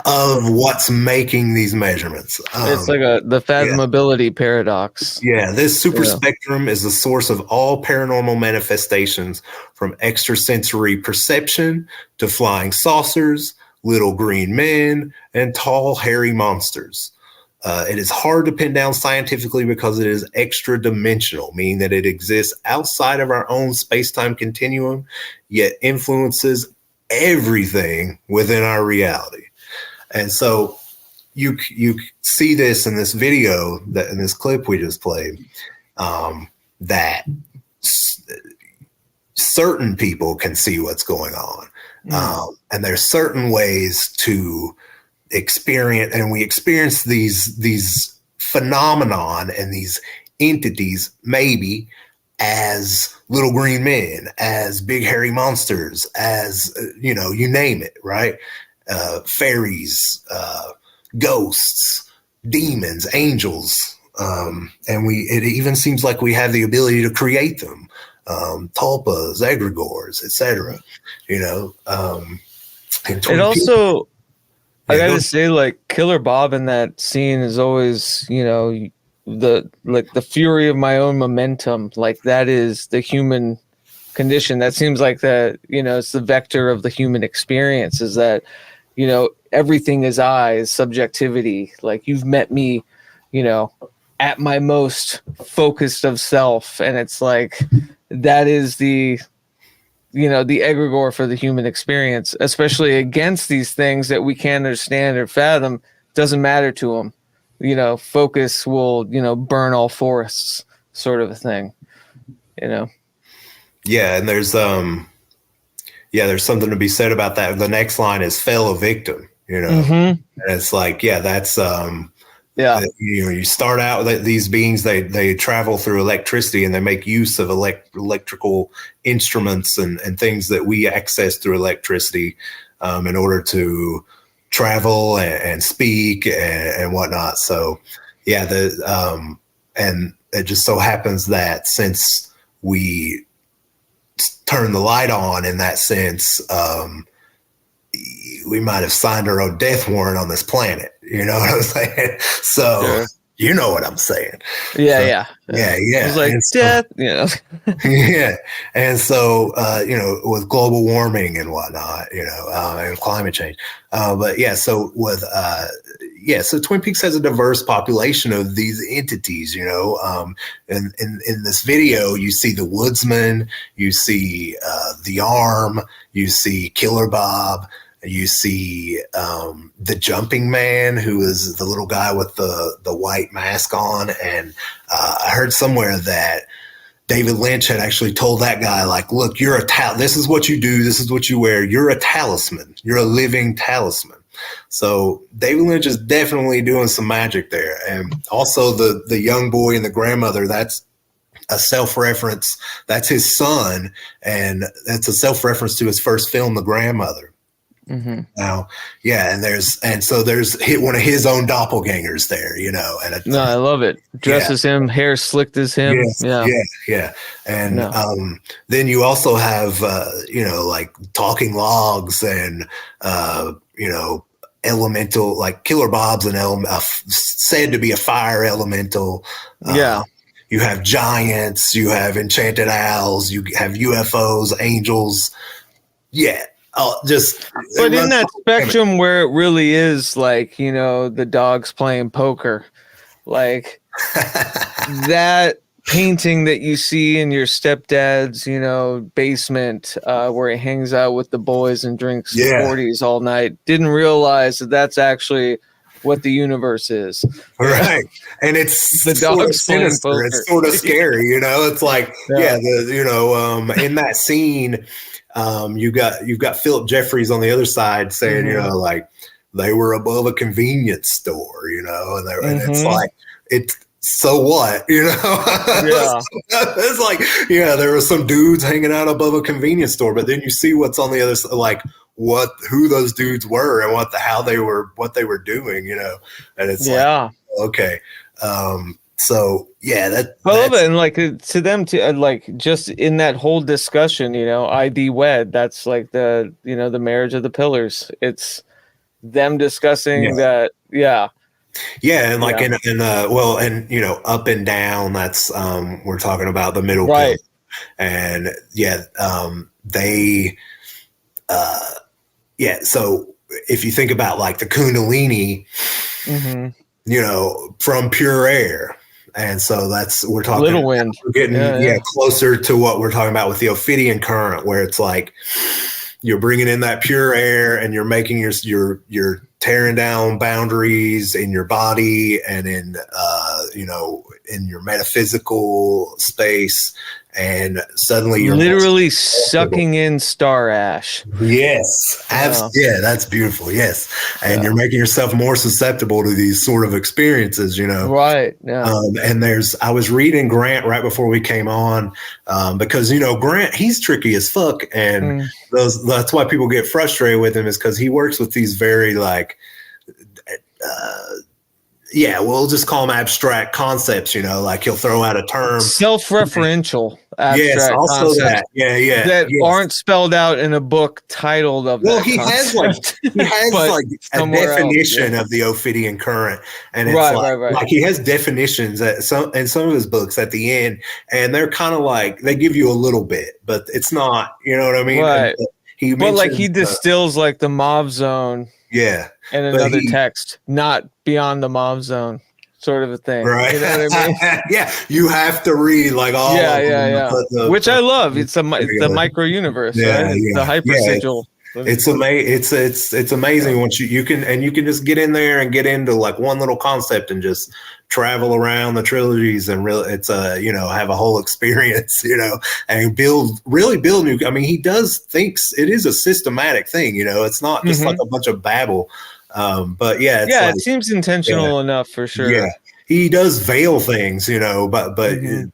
of what's making these measurements. It's like the fathomability paradox. Yeah, this superspectrum is the source of all paranormal manifestations, from extrasensory perception to flying saucers, little green men, and tall, hairy monsters. It is hard to pin down scientifically because it is extra dimensional, meaning that it exists outside of our own space-time continuum, yet influences everything within our reality. And so you see this in this video, that in this clip we just played, that certain people can see what's going on. And there's certain ways to experience, and we experience these phenomenon and these entities maybe as little green men, as big hairy monsters, as you name it, right? Fairies, ghosts, demons, angels, and it even seems like we have the ability to create them, tulpas, egregores, etc. I gotta say, like, Killer Bob in that scene is always, you know, the fury of my own momentum. Like, that is the human condition. That seems like the, you know, it's the vector of the human experience, is that, you know, everything is I, is subjectivity. Like, you've met me, you know, at my most focused of self, and it's like that is the, you know, the egregore for the human experience, especially against these things that we can't understand or fathom. Doesn't matter to them, you know. Focus will, you know, burn all forests, sort of a thing, you know. Yeah, and there's something to be said about that. The next line is fellow victim, you know. And it's like, yeah, that's you know, you start out with these beings, they travel through electricity, and they make use of electrical instruments and things that we access through electricity in order to travel and speak and whatnot. So yeah, and it just so happens that since we turn the light on, in that sense, we might have signed our own death warrant on this planet. You know what I'm saying? So sure. You know what I'm saying? Yeah. It's like death, you know. Yeah. And so, you know, with global warming and whatnot, you know, and climate change. But yeah, so with, so Twin Peaks has a diverse population of these entities, you know. And in this video, you see the woodsman, you see the arm, you see Killer Bob, you see the jumping man, who is the little guy with the white mask on. And I heard somewhere that David Lynch had actually told that guy, like, look, you're this is what you do. This is what you wear. You're a talisman. You're a living talisman. So David Lynch is definitely doing some magic there. And also the young boy and the grandmother, that's a self-reference. That's his son. And that's a self-reference to his first film, The Grandmother. Now, yeah, and so there's one of his own doppelgangers there, you know. And I love it. Dressed as him, hair slicked as him. Yeah. And then you also have you know, like talking logs and you know, elemental, like Killer Bob's an said to be a fire elemental. You have giants, you have enchanted owls, you have UFOs, angels. Yeah. But in that spectrum where it really is, like, you know, the dogs playing poker, like that painting that you see in your stepdad's, you know, basement, where he hangs out with the boys and drinks 40s all night, didn't realize that that's actually what the universe is. Right. And it's the dogs playing poker. It's sort of scary, you know. It's like, you know, in that scene, you've got Philip Jeffries on the other side saying, you know, like, they were above a convenience store, you know, and it's like, it's so what, you know? It's like, yeah, there were some dudes hanging out above a convenience store, but then you see what's on the other side, like who those dudes were and what they were doing, you know. And it's like, okay. So yeah, I love it. And like to them too, like just in that whole discussion, you know, ID wed, that's like the, you know, the marriage of the pillars. It's them discussing that. Yeah. And like and you know, up and down, that's we're talking about the middle pillar. And they so if you think about like the Kundalini, you know, from pure air. And so we're talking little wind. We're getting closer to what we're talking about with the Ophidian current, where it's like you're bringing in that pure air and you're making you're tearing down boundaries in your body and in you know, in your metaphysical space, and suddenly you're literally sucking in star ash. Yes. That's beautiful. Yes. And you're making yourself more susceptible to these sort of experiences, you know. Right. Yeah. And I was reading Grant right before we came on, because, you know, Grant, he's tricky as fuck. And that's why people get frustrated with him, is because he works with these very like yeah, we'll just call them abstract concepts, like he'll throw out a term. Self-referential Yes, abstract also concepts that. Yeah. that Yes. aren't spelled out in a book titled of Well, that he concept. has But like a somewhere else, definition yeah. of the Ophidian current, and it's Right. like he has definitions in some of his books at the end, and they're kind of like they give you a little bit, but it's not, you know what I mean? Right. And But like he distills like the mob zone yeah, in another text, not beyond the mob zone, sort of a thing. Right. You know what I mean? Yeah, you have to read like all of them. Yeah. Which I love. It's the micro universe, right? It's the hypersigil. It's amazing. It's amazing once you can just get in there and get into like one little concept and just travel around the trilogies and really it's have a whole experience, and really build new. I mean, he thinks it is a systematic thing, it's not just like a bunch of babble. But yeah, it seems intentional enough for sure. Yeah. He does veil things, but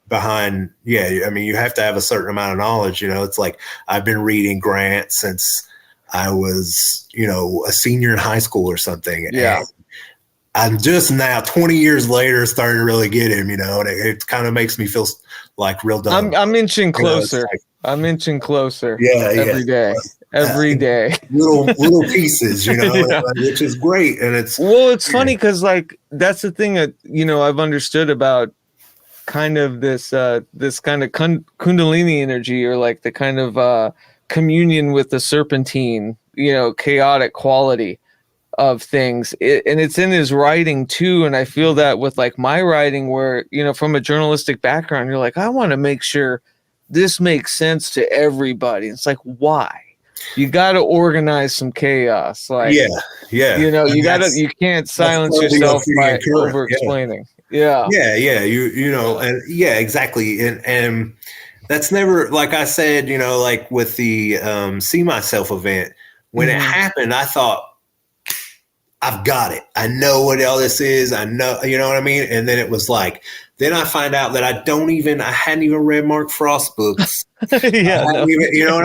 behind, I mean, you have to have a certain amount of knowledge, it's like I've been reading Grant since I was, a senior in high school or something. Yeah. And I'm just now 20 years later starting to really get him, and it kind of makes me feel like real dumb. I'm inching closer. I'm inching closer. Every day. Every day. Little pieces, which is great. And it's funny because like that's the thing that I've understood about kind of this kind of kundalini energy, or like the kind of communion with the serpentine, chaotic quality of things. And it's in his writing too. And I feel that with like my writing where, from a journalistic background, you're like, I want to make sure this makes sense to everybody. It's like, why? You got to organize some chaos. Like, you can't silence yourself by over explaining. Yeah. Exactly. And that's never, like I said, like with the See Myself event, when it happened, I thought, I've got it. I know what all this is. I know, you know what I mean? And then it was like, then I find out that I hadn't even read Mark Frost's books. You know what I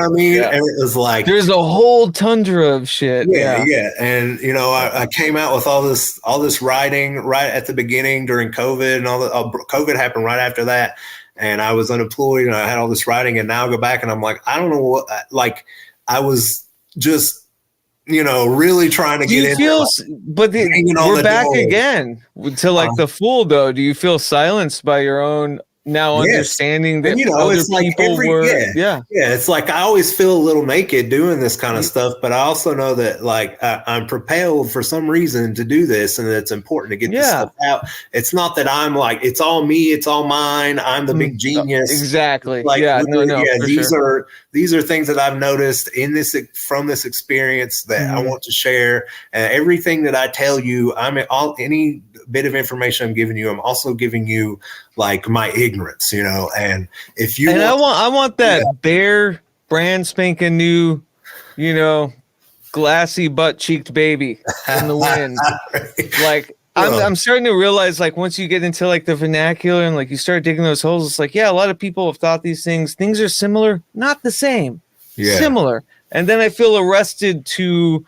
mean? Yeah. And it was like, there's a whole tundra of shit. Yeah. And, I came out with all this writing right at the beginning during COVID, and COVID happened right after that. And I was unemployed and I had all this writing, and now I go back and I'm like, I don't know what, like I was just, really trying to get in. But we're back again to like the Fool, though. Do you feel silenced by your own understanding that other it's like people were? Yeah. It's like I always feel a little naked doing this kind of stuff, but I also know that like I'm propelled for some reason to do this, and it's important to get this stuff out. It's not that I'm like it's all me, it's all mine. I'm the big genius. Exactly. Like, these are things that I've noticed from this experience that I want to share. And everything that I tell you, any bit of information I'm giving you, I'm also giving you like my ignorance, and if you I want that bare brand spanking new, glassy butt cheeked baby in the wind. Like I'm starting to realize, like, once you get into like the vernacular and like you start digging those holes, it's like, a lot of people have thought these things are similar, not the same, similar. And then I feel arrested to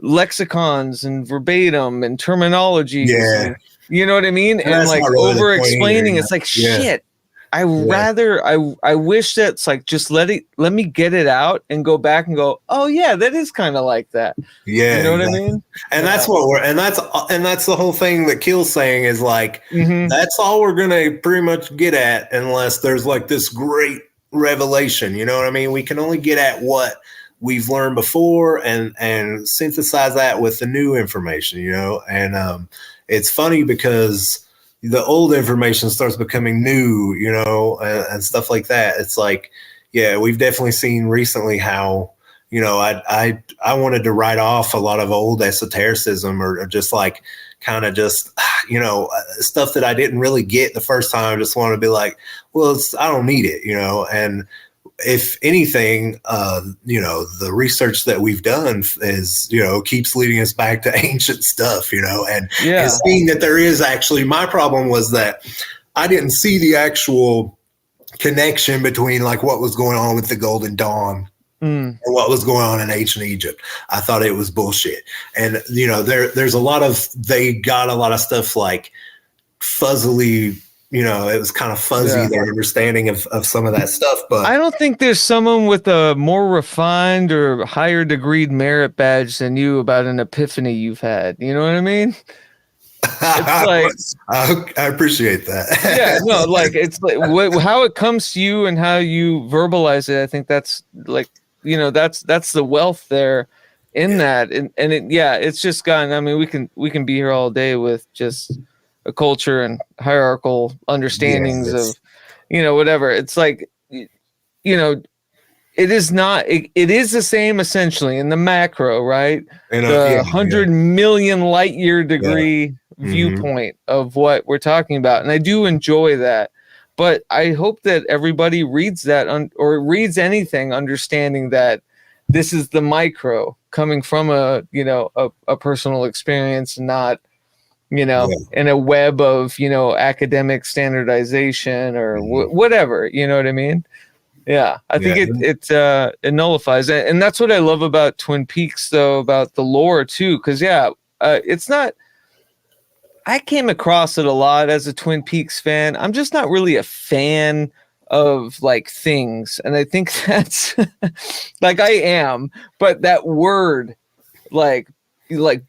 lexicons and verbatim and terminology. And, you know what I mean? And like really over explaining, it's like, shit. I wish that's like, just let me get it out and go back and go, oh yeah, that is kind of like that. Yeah. You know what I mean? And that's that's the whole thing that Keel's saying is like, that's all we're going to pretty much get at unless there's like this great revelation. You know what I mean? We can only get at what we've learned before and synthesize that with the new information, and it's funny because the old information starts becoming new, and stuff like that. It's like, we've definitely seen recently how, I wanted to write off a lot of old esotericism or just like kind of just, stuff that I didn't really get the first time. I just want to be like, well, I don't need it, and if anything, the research that we've done is, keeps leading us back to ancient stuff, and seeing that there is actually, my problem was that I didn't see the actual connection between like what was going on with the Golden Dawn and what was going on in ancient Egypt. I thought it was bullshit. And, there's they got a lot of stuff like fuzzily, it was kind of fuzzy, their understanding of some of that stuff. But I don't think there's someone with a more refined or higher degreed merit badge than you about an epiphany you've had. You know what I mean? It's like I appreciate that. Yeah, no, like it's like how it comes to you and how you verbalize it. I think that's like, that's the wealth there in that. And it's just gotten, I mean, we can be here all day with just a culture and hierarchical understandings of, whatever. It's like, it is not, it is the same essentially in the macro, right? The 100 million light year degree viewpoint of what we're talking about. And I do enjoy that, but I hope that everybody reads that or reads anything understanding that this is the micro coming from a personal experience, not, in a web of, academic standardization or whatever, you know what I mean? Yeah, I think it nullifies it. And that's what I love about Twin Peaks, though, about the lore, too, because, it's not. I came across it a lot as a Twin Peaks fan. I'm just not really a fan of like things. And I think that's like I am, but that word like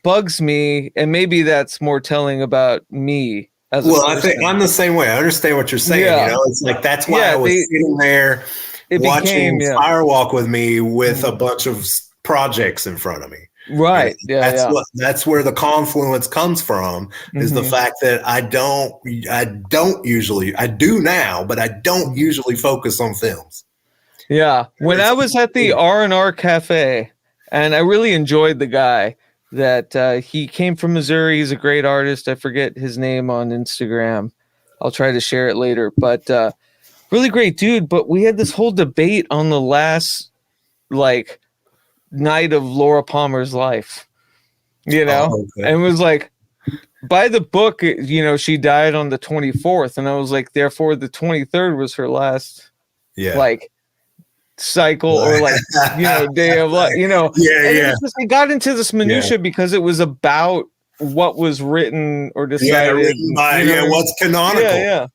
bugs me. And maybe that's more telling about me. I think I'm the same way. I understand what you're saying. It's like that's why I was sitting there watching Firewalk with me with a bunch of projects in front of me. Right. That's where the confluence comes from, is the fact that I do now, but I don't usually focus on films. Yeah. When I was at the R&R Cafe, and I really enjoyed the guy that he came from Missouri. He's a great artist. I forget his name on Instagram. I'll try to share it later, but really great dude. But we had this whole debate on the last night of Laura Palmer's life, and it was like, by the book, she died on the 24th, and I was like, therefore the 23rd was her last cycle or day of life, it got into this minutia because it was about what was written or decided what's canonical.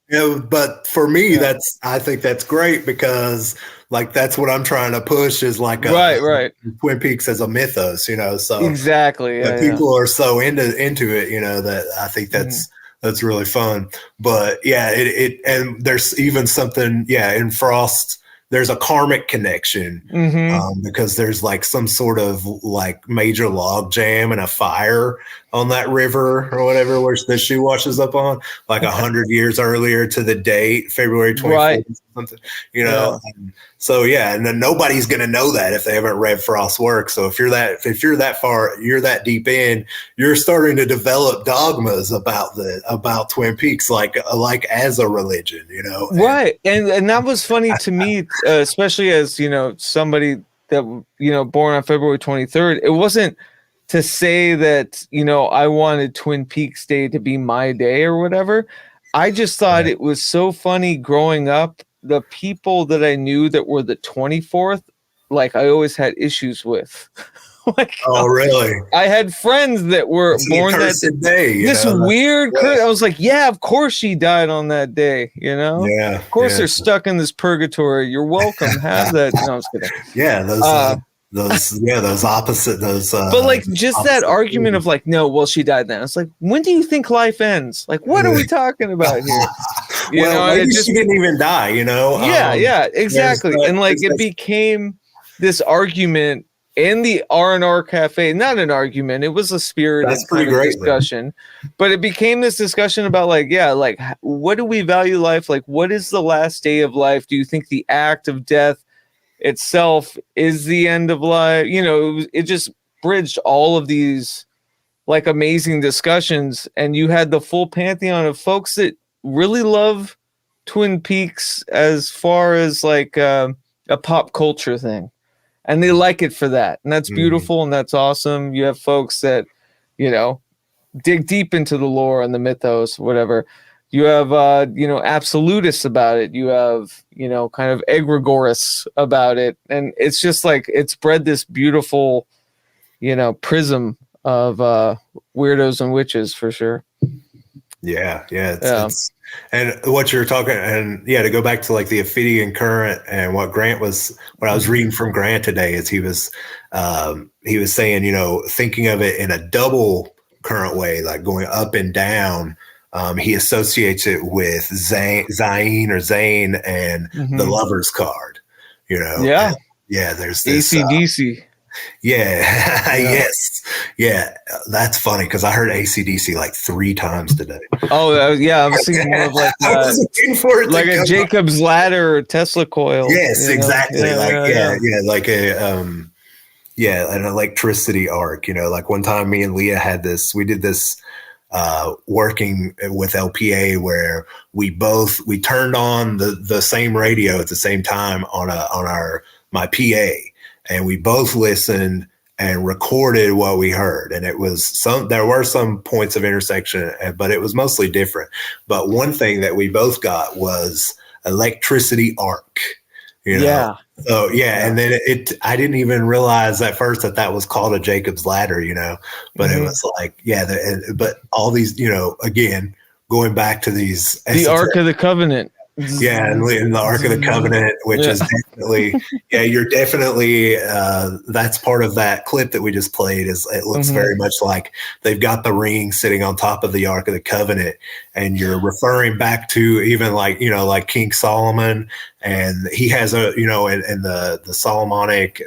But for me, I think that's great, because that's what I'm trying to push, is right. Twin Peaks as a mythos, so exactly. People are so into it, that I think that's really fun. But and there's even something, in Frost, there's a karmic connection because there's some sort of major log jam and a fire on that river or whatever, that she washes up on 100 years earlier to the date, February 24th, right. Something, and then nobody's going to know that if they haven't read Frost's work. So if you're that far, you're that deep in, you're starting to develop dogmas about Twin Peaks, as a religion, right. And that was funny to me, especially as, somebody that, born on February 23rd, it wasn't to say that, I wanted Twin Peaks Day to be my day or whatever. I just thought it was so funny growing up. The people that I knew that were the 24th, I always had issues with. Oh, really? I had friends that were born that day. Weird. I was like, yeah, of course she died on that day. Yeah. Of course they're stuck in this purgatory. You're welcome. Have that. No, I was kidding. Yeah. Those opposite. But just that argument of no, well, she died then. It's when do you think life ends? What are we talking about here? Maybe she didn't even die. Yeah, exactly. And it became this argument in the R&R Cafe. Not an argument. It was a spirited discussion. But it became this discussion about what do we value life? What is the last day of life? Do you think the act of death itself is the end of life? It just bridged all of these amazing discussions, and you had the full pantheon of folks that really love Twin Peaks as far as a pop culture thing, and they like it for that, and that's beautiful and that's awesome. You have folks that dig deep into the lore and the mythos, whatever. You have absolutists about it. You have kind of egregorists about it, and it's just like it's bred this beautiful prism of weirdos and witches for sure. Yeah. It's, and what you're talking, and to go back to like the Ophidian current, and what I was reading from Grant today is he was saying, thinking of it in a double current way, like going up and down. He associates it with Zayn and the Lover's card, Yeah. And, there's this AC/DC. Yes. Yeah. That's funny because I heard AC/DC like 3 times today. Oh, I was thinking more of like I was looking for it like a Jacob's ladder or Tesla coil. Yes, exactly. Like an electricity arc. Like one time me and Leah we did this working with LPA where we turned on the same radio at the same time on my PA. And we both listened and recorded what we heard. And there were some points of intersection, but it was mostly different. But one thing that we both got was electricity arc, Yeah. So, and then I didn't even realize at first that was called a Jacob's ladder, but it was like, but all these, again, going back to these. The Ark of the Covenant. Yeah, and the Ark of the Covenant, which is definitely, you're definitely, that's part of that clip that we just played. It looks very much like they've got the ring sitting on top of the Ark of the Covenant, and you're referring back to even like King Solomon, and he has and the Solomonic,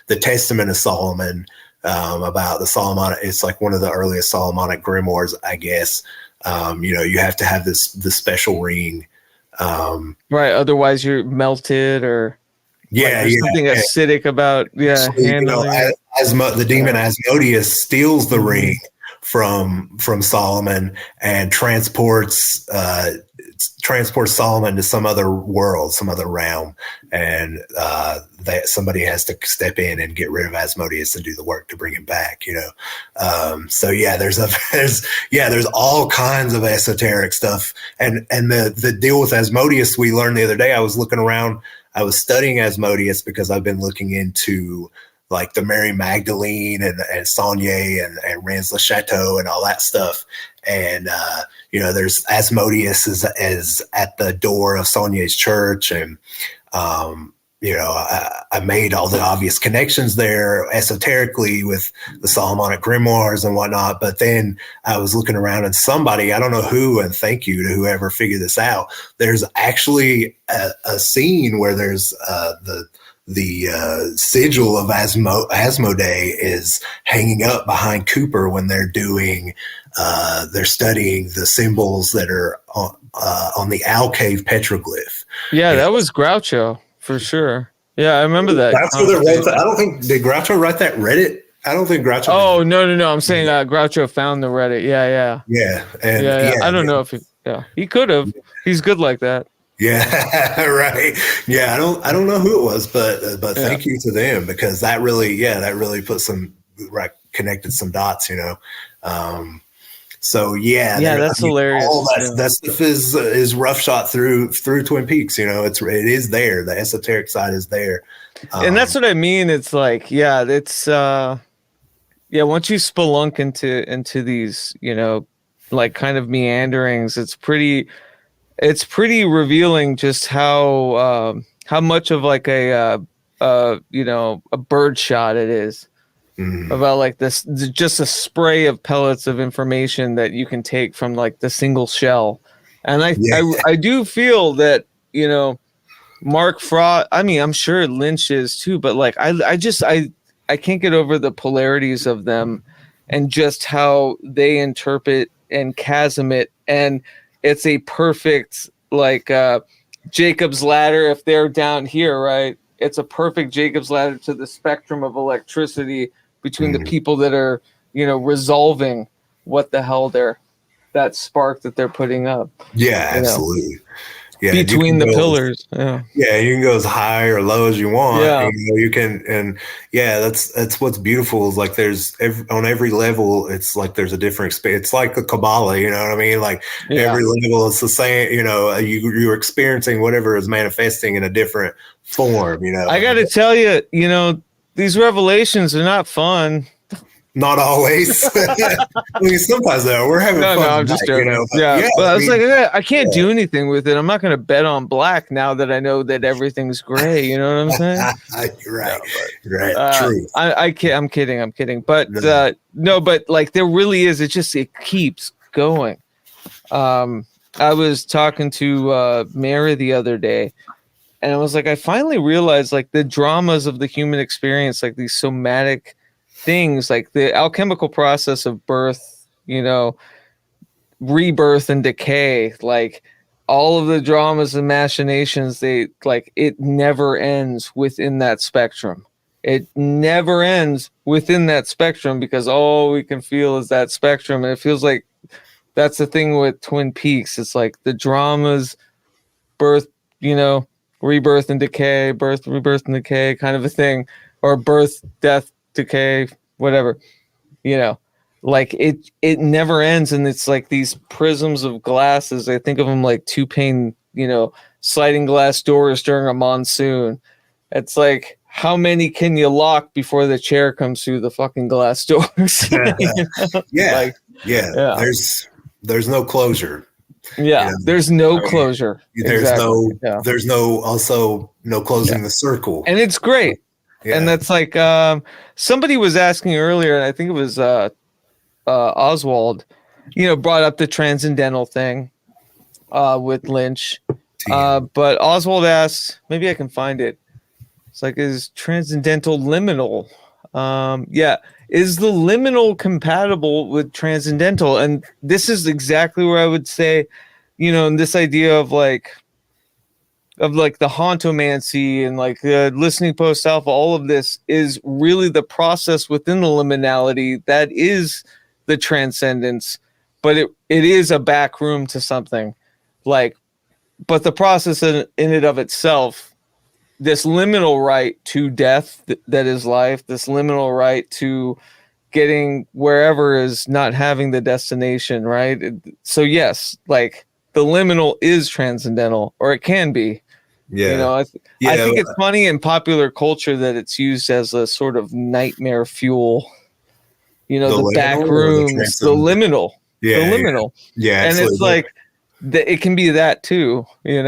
the Testament of Solomon, about the Solomonic. It's like one of the earliest Solomonic grimoires, I guess. You have to have the special ring. Right, otherwise you're melted or something acidic about handling. The demon Asmodeus steals the ring from Solomon and transports Solomon to some other world, some other realm, and that somebody has to step in and get rid of Asmodeus and do the work to bring him back. There's all kinds of esoteric stuff, and the deal with Asmodeus we learned the other day. I was looking around. I was studying Asmodeus because I've been looking into like the Mary Magdalene and Saunier and Rennes le Chateau and all that stuff. And, there's Asmodeus is at the door of Saunier's church. And, I made all the obvious connections there esoterically with the Solomonic grimoires and whatnot. But then I was looking around and somebody, I don't know who, and thank you to whoever figured this out. There's actually a scene where there's the sigil of Asmodee is hanging up behind Cooper when they're studying the symbols that are on the Owl Cave petroglyph. Yeah, that was Groucho for sure. Yeah, I remember that. I don't think did Groucho write that Reddit. I don't think Groucho. Oh no! I'm saying Groucho found the Reddit. Yeah. I don't know if he could have. He's good like that. Yeah, right. Yeah, I don't know who it was, but thank you to them because that really put some connected some dots, So that's hilarious. All that stuff is roughshot through Twin Peaks. It is there. The esoteric side is there, and that's what I mean. It's like it's once you spelunk into these like kind of meanderings, it's pretty revealing just how much of like a bird shot it is. About like this, just a spray of pellets of information that you can take from like the single shell. And I do feel that, Mark Frost, I mean, I'm sure Lynch is too, but like, I can't get over the polarities of them and just how they interpret and chasm it. And it's a perfect, like, Jacob's ladder. If they're down here, right, it's a perfect Jacob's ladder to the spectrum of electricity between the people that are, resolving what the hell that spark that they're putting up. Yeah, absolutely. Yeah, between the pillars. Yeah. Yeah, you can go as high or low as you want. Yeah. You can, and yeah, that's what's beautiful is like there's on every level, it's like there's a different experience. It's like the Kabbalah, you know what I mean? Like every level it's the same, you're experiencing whatever is manifesting in a different form, I got to tell you, these revelations are not fun. Not always. I mean, sometimes though, we're having fun. No, I'm just joking. But I was like, I can't do anything with it. I'm not going to bet on black now that I know that everything's gray. You know what I'm saying? You're right. True. I'm kidding. But but like there really is. It keeps going. I was talking to Mary the other day, and I was like, I finally realized like the dramas of the human experience, like these somatic things, like the alchemical process of birth, rebirth and decay, like all of the dramas and machinations, it never ends within that spectrum. It never ends within that spectrum because all we can feel is that spectrum. And it feels like that's the thing with Twin Peaks. It's like the dramas, birth, rebirth and decay, birth, rebirth and decay kind of a thing, or birth, death, decay, whatever, like it never ends. And it's like these prisms of glasses. I think of them like two pane, sliding glass doors during a monsoon. It's like, how many can you lock before the chair comes through the fucking glass doors? Yeah. There's no closure. Yeah, there's no closure. There's no closing the circle. And it's great. Yeah. And that's like somebody was asking earlier, and I think it was Oswald, brought up the transcendental thing with Lynch. But Oswald asked, maybe I can find it. It's like, is transcendental liminal? Is the liminal compatible with transcendental? And this is exactly where I would say, in this idea of like the hauntomancy and like the listening post alpha, all of this is really the process within the liminality that is the transcendence, but it is a back room to something like, but the process in it of itself, this liminal right to death that is life, this liminal right to getting wherever is not having the destination, right? So yes, like the liminal is transcendental, or it can be. Yeah. I think it's funny in popular culture that it's used as a sort of nightmare fuel. The back rooms, the liminal. Yeah. The liminal. Yeah. And it's like it can be that too, I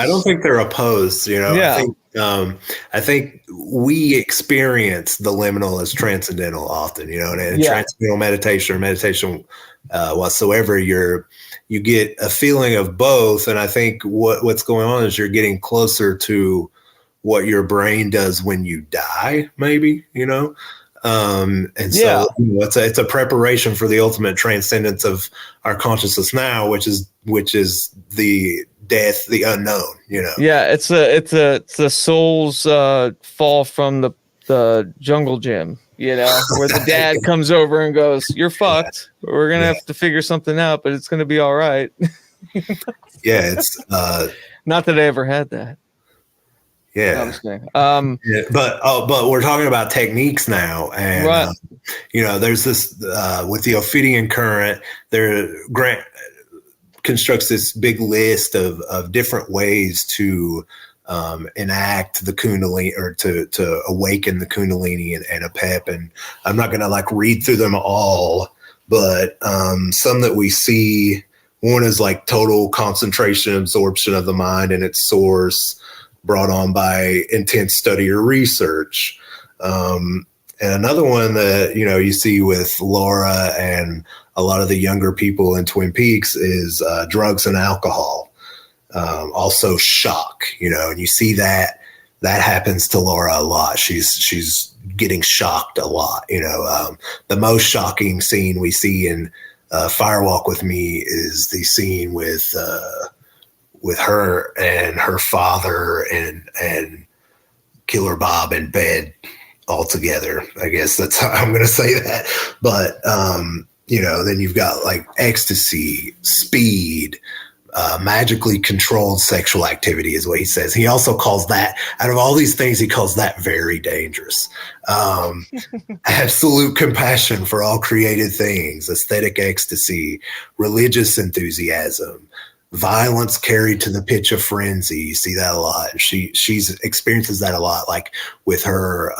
don't think they're opposed, Yeah. I think we experience the liminal as transcendental often, and transcendental meditation or meditation whatsoever, you get a feeling of both. And I think what's going on is you're getting closer to what your brain does when you die, maybe, So it's a preparation for the ultimate transcendence of our consciousness now, which is the death, the unknown, it's the soul's fall from the jungle gym, where the dad comes over and goes, you're fucked, we're gonna have to figure something out, but it's gonna be all right. It's not that I ever had that. But we're talking about techniques now, and right. There's this with the Ophidian current, Grant constructs this big list of different ways to enact the Kundalini, or to awaken the Kundalini and a pep. And I'm not going to like read through them all, but some that we see, one is like total concentration, absorption of the mind and its source, brought on by intense study or research. And another one that, you see with Laura and a lot of the younger people in Twin Peaks is drugs and alcohol. Also shock, and you see that happens to Laura a lot. She's getting shocked a lot. The most shocking scene we see in Firewalk with Me is the scene with her and her father and Killer Bob in bed all together. I guess that's how I'm going to say that. But, then you've got like ecstasy, speed, magically controlled sexual activity is what he says. He also calls that, out of all these things, he calls that very dangerous. Absolute compassion for all created things, aesthetic ecstasy, religious enthusiasm, violence carried to the pitch of frenzy. You see that a lot. And she's experiences that a lot, like with her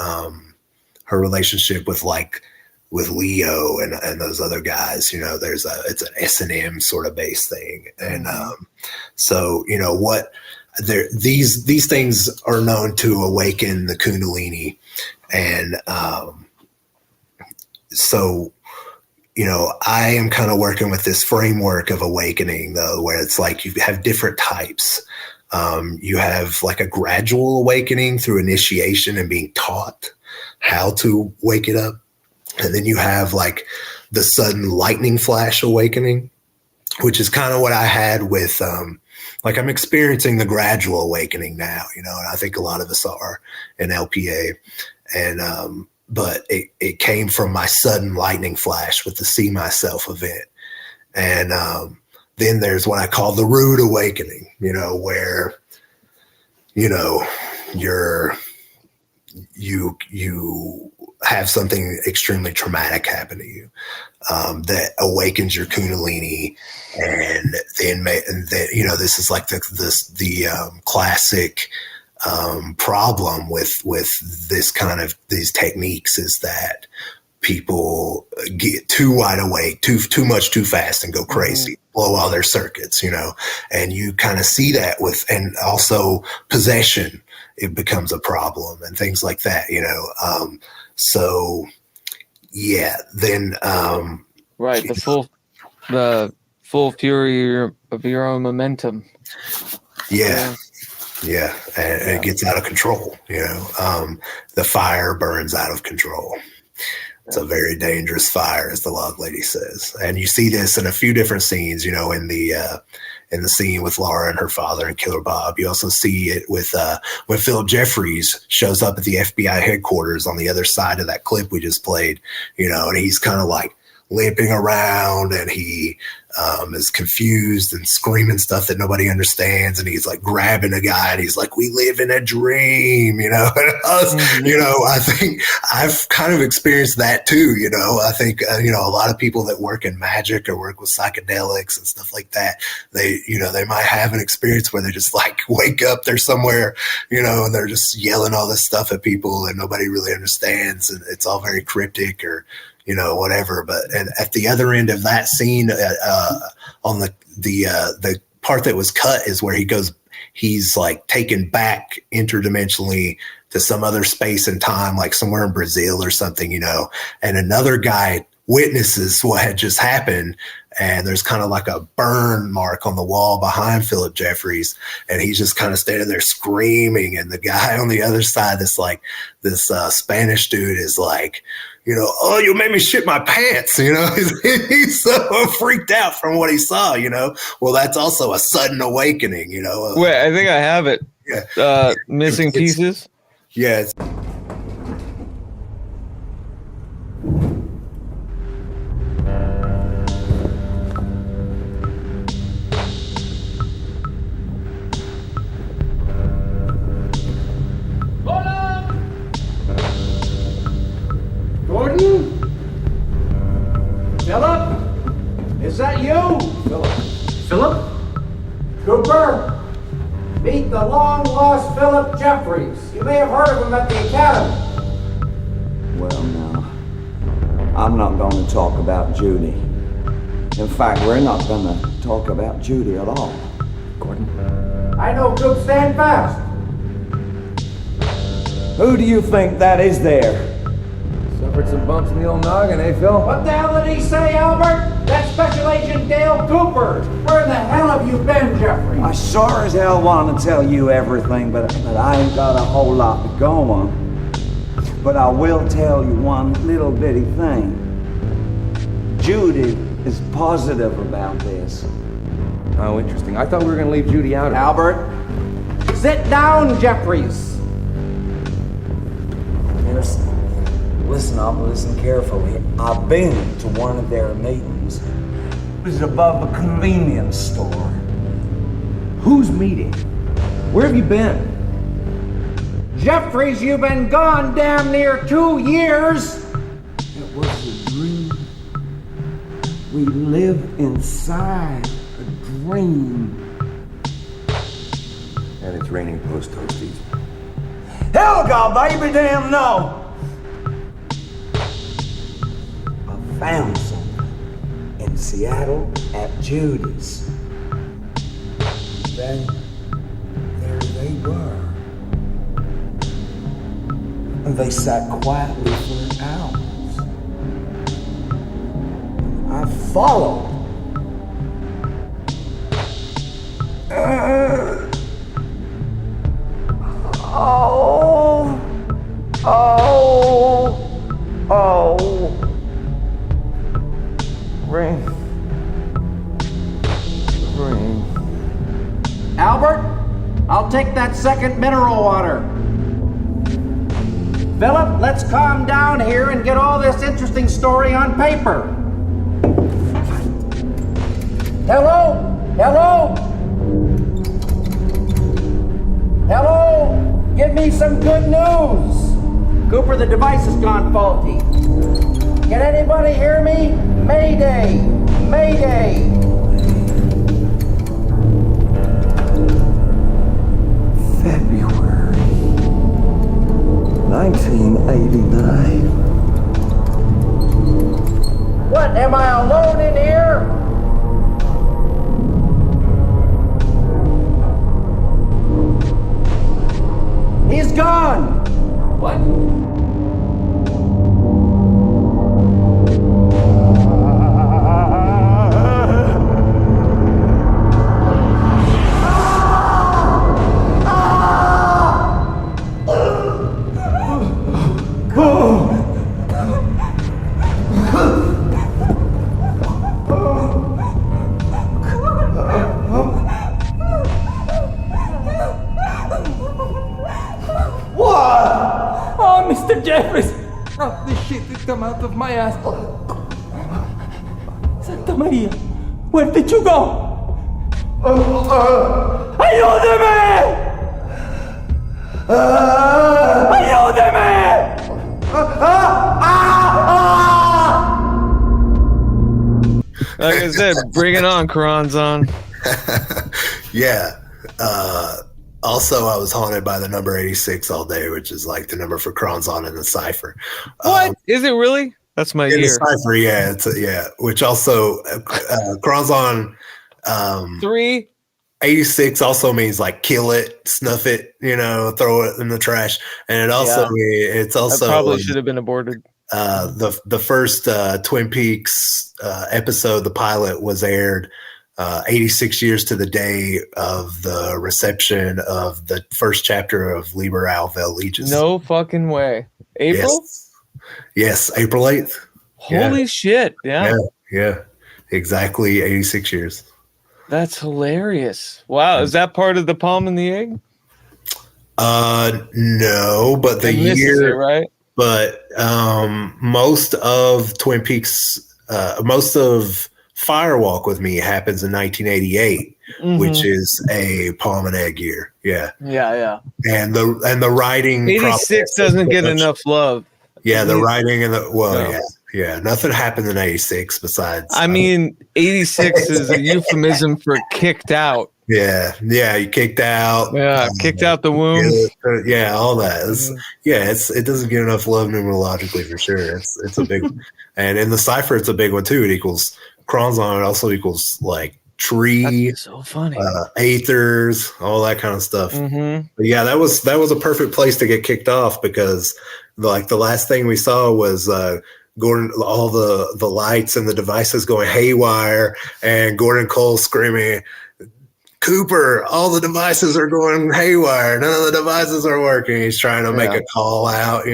relationship with Leo and those other guys. You know, it's an S&M sort of base thing. And so, you know, these things are known to awaken the Kundalini. And so, you know, I am kind of working with this framework of awakening, though, where it's like you have different types. You have like a gradual awakening through initiation and being taught how to wake it up. And then you have like the sudden lightning flash awakening, which is kind of what I had with, like I'm experiencing the gradual awakening now, you know, and I think a lot of us are in LPA. And, but it came from my sudden lightning flash with the see myself event. And then there's what I call the rude awakening, you know, where, you know, you have something extremely traumatic happen to you that awakens your Kundalini. And then, you know, this is like the classic problem with this kind of these techniques is that people get too wide awake, too much too fast and go crazy, blow all their circuits, you know, and you kind of see that and also possession, it becomes a problem and things like that, you know. So yeah, then right, the full fury of your own momentum. Yeah. Yeah, and it gets out of control, you know. The fire burns out of control. It's a very dangerous fire, as the log lady says. And you see this in a few different scenes, you know, in the scene with Laura and her father and Killer Bob. You also see it with when Philip Jeffries shows up at the FBI headquarters on the other side of that clip we just played, you know, and he's kind of like limping around and he is confused and screaming stuff that nobody understands. And he's like grabbing a guy and he's like, we live in a dream, you know. You know, I think I've kind of experienced that too, you know. I think, you know, a lot of people that work in magic or work with psychedelics and stuff like that, they, you know, they might have an experience where they just like wake up, they're somewhere, you know, and they're just yelling all this stuff at people and nobody really understands. And it's all very cryptic or, you know, whatever. But and at the other end of that scene, on the part that was cut is where he's like taken back interdimensionally to some other space and time, like somewhere in Brazil or something, you know, and another guy witnesses what had just happened. And there's kind of like a burn mark on the wall behind Philip Jeffries. And he's just kind of standing there screaming. And the guy on the other side, this Spanish dude is like, you know, oh, you made me shit my pants, you know. He's so freaked out from what he saw, you know. Well, that's also a sudden awakening, you know. Wait, I think I have it. Yeah. Missing pieces? Yeah. Gordon? Philip? Is that you? Philip? Cooper? Meet the long-lost Philip Jeffries. You may have heard of him at the Academy. Well, no. I'm not going to talk about Judy. In fact, we're not going to talk about Judy at all. Gordon? I know, Coop. Stand fast. Who do you think that is there? Suffered some bumps in the old noggin, eh, Phil? What the hell did he say, Albert? That's Special Agent Dale Cooper. Where in the hell have you been, Jeffrey? I sure as hell want to tell you everything, but I ain't got a whole lot to go on. But I will tell you one little bitty thing. Judy is positive about this. Oh, interesting. I thought we were going to leave Judy out of it. Albert, sit down, Jeffries. Listen carefully. I've been to one of their meetings. It was above a convenience store. Who's meeting? Where have you been? Jeffries, you've been gone damn near 2 years. It was a dream. We live inside a dream. And it's raining post-toasties. Hell, God, baby, damn no! I found something in Seattle at Judy's. There they were. And they sat quietly for hours. I followed. Rain. Albert, I'll take that second mineral water. Philip, let's calm down here and get all this interesting story on paper. Hello? Hello? Hello? Give me some good news. Cooper, the device has gone faulty. Can anybody hear me? Mayday! Mayday! February 1989. What, am I alone in here? He's gone! What? Mr. Jeffries! Oh, the shit that come out of my ass. Santa Maria, where did you go? ¡Ayúdeme! ¡Ayúdeme! Like I said, bring it on, Kronzon. Yeah. Also, I was haunted by the number 86 all day, which is like the number for Kronzon in the cipher. What? Is it really? That's my in ear. the cipher, yeah. Yeah. Which also, Kronzon 3. 86 also means like kill it, snuff it, throw it in the trash. And it also, it's also. I probably should have been aborted. The first Twin Peaks episode, the pilot, was aired 86 years to the day of the reception of the first chapter of Liber Vel Legis. No fucking way. April? Yes, April 8th. Holy shit. Yeah. Yeah. Exactly 86 years. That's hilarious. Wow. Is that part of the palm and the egg? No, but the year, right? But most of Twin Peaks, most of Firewalk with Me happens in 1988, which is a palm and egg year. Yeah. And the writing 86 doesn't get enough love. Yeah, the writing and yeah. Nothing happened in 86 besides. I mean, 86 is a euphemism for kicked out. Yeah, you kicked out. Yeah, kicked out the womb. Yeah, all that. It doesn't get enough love numerologically for sure. It's a big one. And in the cipher, it's a big one too. It equals Kronzon. It also equals like tree. That's so funny. Aethers, all that kind of stuff. But yeah, that was a perfect place to get kicked off because like the last thing we saw was Gordon, all the lights and the devices going haywire, and Gordon Cole screaming, "Cooper, all the devices are going haywire. None of the devices are working." He's trying to make a call out,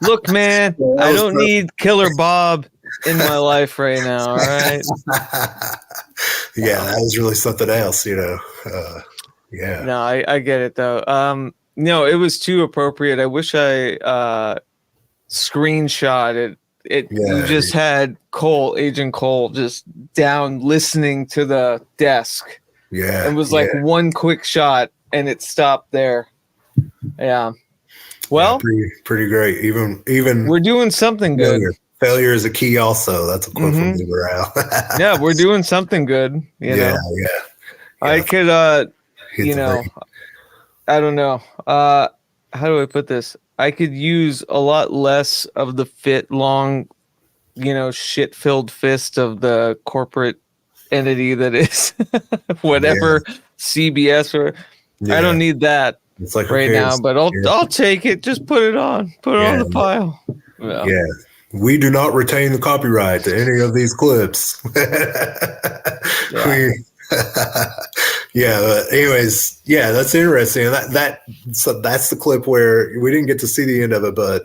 Look, man, I don't need Killer Bob in my life right now, all right? Yeah, that was really something else, Yeah. No, I get it, though. No, it was too appropriate. I wish I screenshot it. You just had Agent Cole, just down listening to the desk. Yeah. It was like one quick shot and it stopped there. Yeah. Well, pretty great. Even we're doing something good. Failure is a key also. That's a quote from Lee Morale. Yeah, we're doing something good, you know. Yeah. I could I don't know. How do I put this? I could use a lot less of the long, shit-filled fist of the corporate entity that is whatever CBS or I don't need that it's like right now, but I'll take it. Just put it on. Put it on the pile. Yeah. We do not retain the copyright to any of these clips. Anyways, that's interesting. So that's the clip where we didn't get to see the end of it, but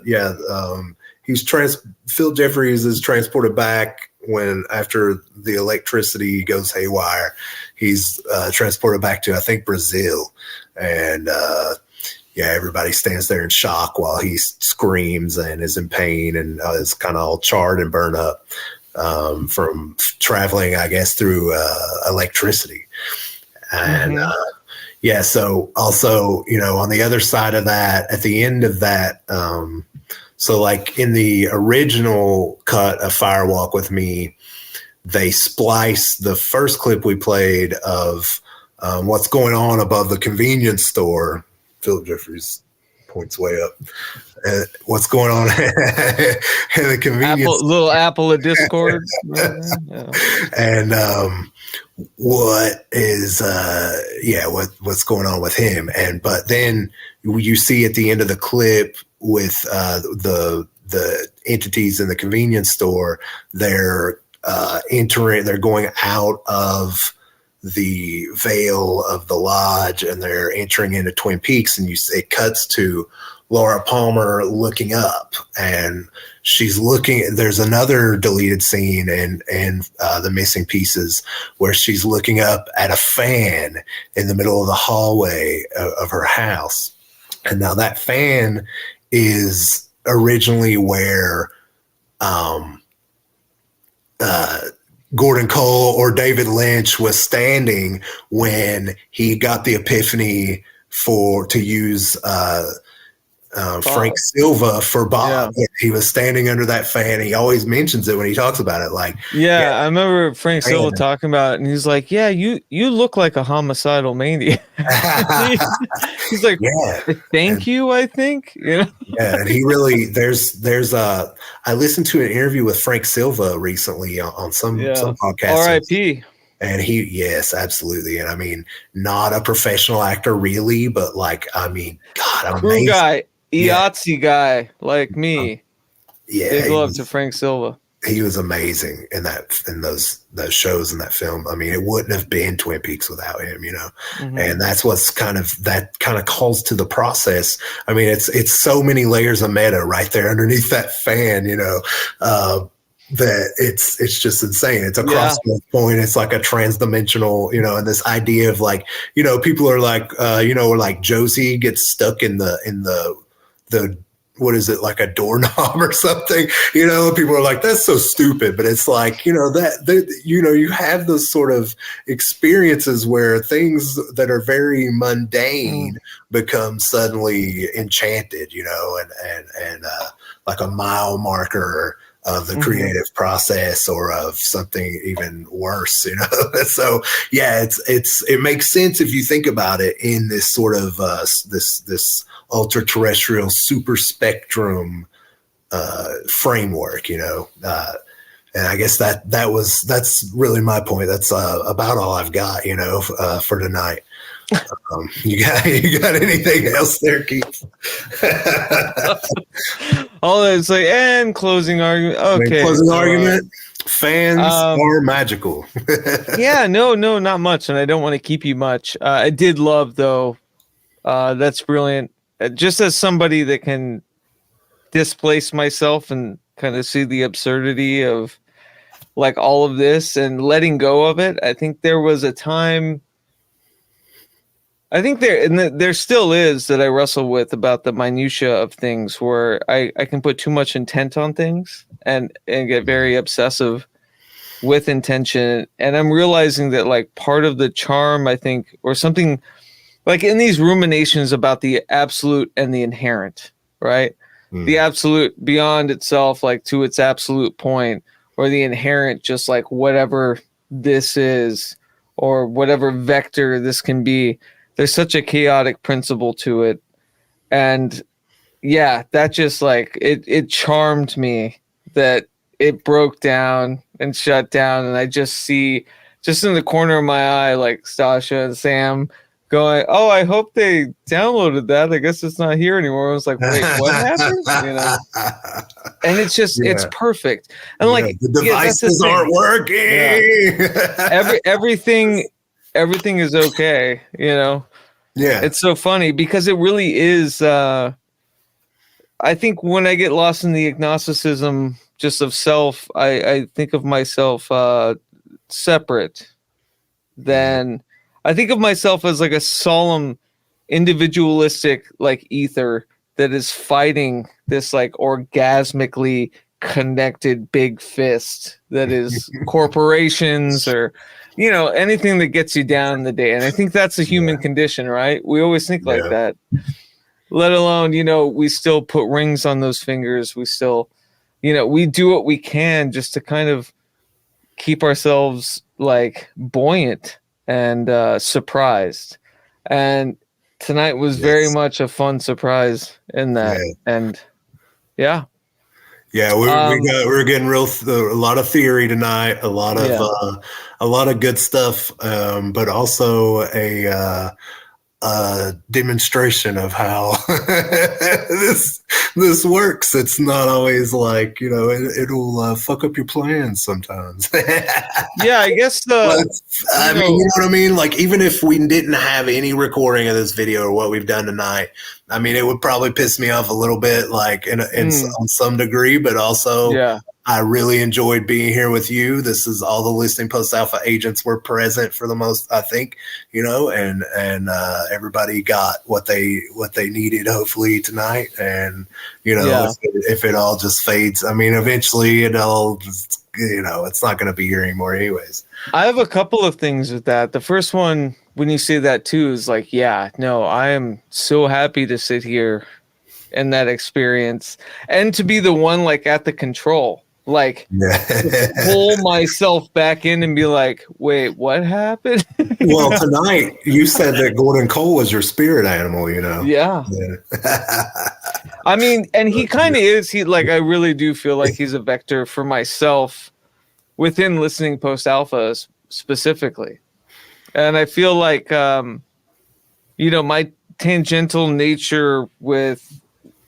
Phil Jeffries is transported back after the electricity goes haywire. He's transported back to, I think, Brazil, and everybody stands there in shock while he screams and is in pain and is kind of all charred and burned up from traveling, I guess, through electricity. And so also, on the other side of that, at the end of that, so like in the original cut of Firewalk with Me, they splice the first clip we played of what's going on above the convenience store. Philip Jeffries points way up. What's going on in the convenience little apple of discord. And what is what's going on with him, but then you see at the end of the clip with the entities in the convenience store, they're going out of the veil of the lodge and they're entering into Twin Peaks, and it cuts to Laura Palmer looking up, and she's looking. There's another deleted scene in The Missing Pieces where she's looking up at a fan in the middle of the hallway of her house. And now that fan is originally where Gordon Cole or David Lynch was standing when he got the epiphany to use Frank Silva for Bob. Yeah. He was standing under that fan. He always mentions it when he talks about it. I remember Frank Silva talking about it, and he's like, "Yeah, you look like a homicidal maniac." He's like, "Thank you." I think, and he really I listened to an interview with Frank Silva recently on some podcast. R.I.P. And yes, absolutely. And I mean, not a professional actor really, but God, amazing guy. IATSE guy like me. Big love to Frank Silva. He was amazing in those shows in that film. I mean, it wouldn't have been Twin Peaks without him, And that's what's kind of calls to the process. I mean, it's so many layers of meta right there underneath that fan, that it's just insane. It's a crossroads point. It's like a transdimensional, and this idea of people are like Josie gets stuck in the what is it, like a doorknob or something, people are like, that's so stupid. But it's like, you have those sort of experiences where things that are very mundane become suddenly enchanted, and like a mile marker of the creative process or of something even worse, So it makes sense if you think about it in this sort of this ultra-terrestrial superspectrum framework, and I guess that's really my point. That's about all I've got, for tonight. You got anything else there, Keith? All it's like, and closing argument. Okay, argument. Fans are magical. no, not much, and I don't want to keep you much. I did love though. That's brilliant. Just as somebody that can displace myself and kind of see the absurdity of like all of this and letting go of it. I think there was a time. I think there still is that I wrestle with about the minutia of things where I can put too much intent on things and get very obsessive. with intention. And I'm realizing that like part of the charm, I think, or something like in these ruminations about the absolute and the inherent, right? The absolute beyond itself, like to its absolute point, or the inherent, just like whatever this is, or whatever vector this can be. There's such a chaotic principle to it. And yeah, that just like, it charmed me that it broke down and shut down. And I just see, just in the corner of my eye, like Stasha and Sam going, oh, I hope they downloaded that. I guess it's not here anymore. I was like, wait, what happened? You know? And it's just, it's perfect. And like, the devices aren't working. Everything is okay. You know? Yeah. It's so funny because it really is. I think when I get lost in the agnosticism just of self, I think of myself separate. Then I think of myself as like a solemn, individualistic like ether that is fighting this like orgasmically connected big fist that is corporations or, you know, anything that gets you down in the day. And I think that's a human condition, right? We always think like that. Let alone, you know, we still put rings on those fingers. We still, you know, we do what we can just to kind of keep ourselves like buoyant and surprised. And tonight was very much a fun surprise in that. And we're getting a lot of theory tonight, a lot of good stuff, but also a demonstration of how this works. It's not always like, you know, it'll fuck up your plans sometimes. Yeah, I guess you know what I mean? Like, even if we didn't have any recording of this video or what we've done tonight, I mean, it would probably piss me off a little bit, like on some degree, but also I really enjoyed being here with you. This is all the listening post alpha agents were present for the most, I think, you know, and everybody got what they needed hopefully tonight. And, you know, if it all just fades, I mean, eventually it all just, you know, it's not going to be here anymore anyways. I have a couple of things with that. The first one, when you say that too, is like, I am so happy to sit here in that experience and to be the one like at the control, like pull myself back in and be like, wait, what happened? Well, tonight you said that Gordon Cole was your spirit animal, you know? Yeah. I mean, and he kind of is. He like, I really do feel like he's a vector for myself within listening post alpha specifically. And I feel like, you know, my tangential nature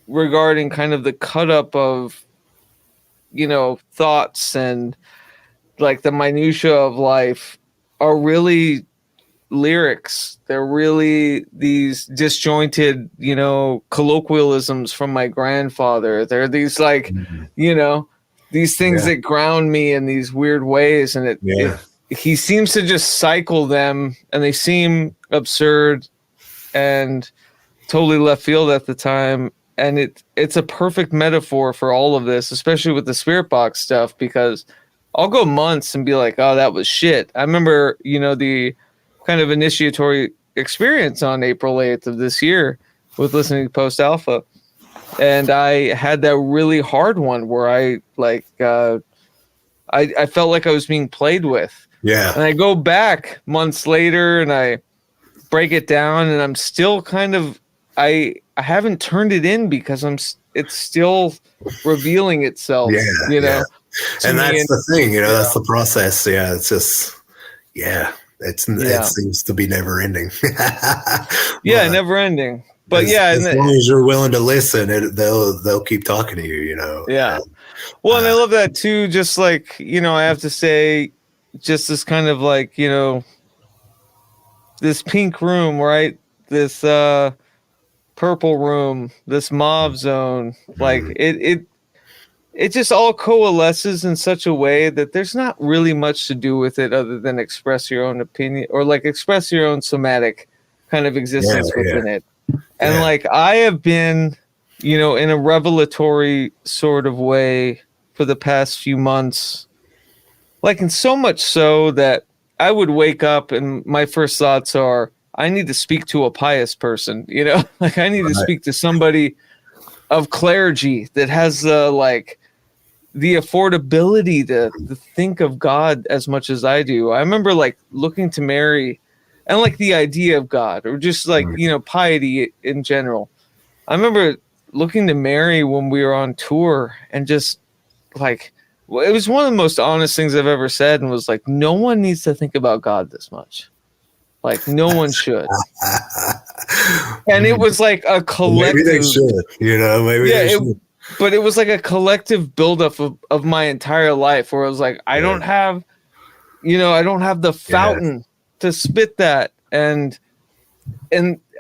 regarding kind of the cut up of, you know, thoughts and like the minutia of life are really lyrics. They're really these disjointed, you know, colloquialisms from my grandfather. They're these like, you know, these things that ground me in these weird ways. And he seems to just cycle them and they seem absurd and totally left field at the time. And it's a perfect metaphor for all of this, especially with the spirit box stuff, because I'll go months and be like, oh, that was shit. I remember, you know, the kind of initiatory experience on April 8th of this year with listening to Post Alpha. And I had that really hard one where I like, I felt like I was being played with. Yeah. And I go back months later and I break it down and I'm still kind of, I haven't turned it in because it's still revealing itself, you know. And that's the thing, you know, that's the process. Yeah, it's just, it seems to be never ending. Never ending. But as long as you're willing to listen, they'll keep talking to you, you know. Yeah. Well, and I love that too. Just like, you know, I have to say, just this kind of like, you know, this pink room, right? This purple room, this mauve zone, like it just all coalesces in such a way that there's not really much to do with it other than express your own opinion or like express your own somatic kind of existence within it. And like I have been, you know, in a revelatory sort of way for the past few months, Like, and so much so that I would wake up and my first thoughts are, I need to speak to a pious person, you know, like I need to speak to somebody of clergy that has like the affordability to think of God as much as I do. I remember like looking to Mary and like the idea of God, or just like, you know, piety in general. I remember looking to Mary when we were on tour, and just like, it was one of the most honest things I've ever said, and was like, no one needs to think about God this much. Like, no one should. And it was like a collective. Maybe they should, you know, maybe they should. But it was like a collective buildup of my entire life, where I was like, I don't have the fountain to spit that. And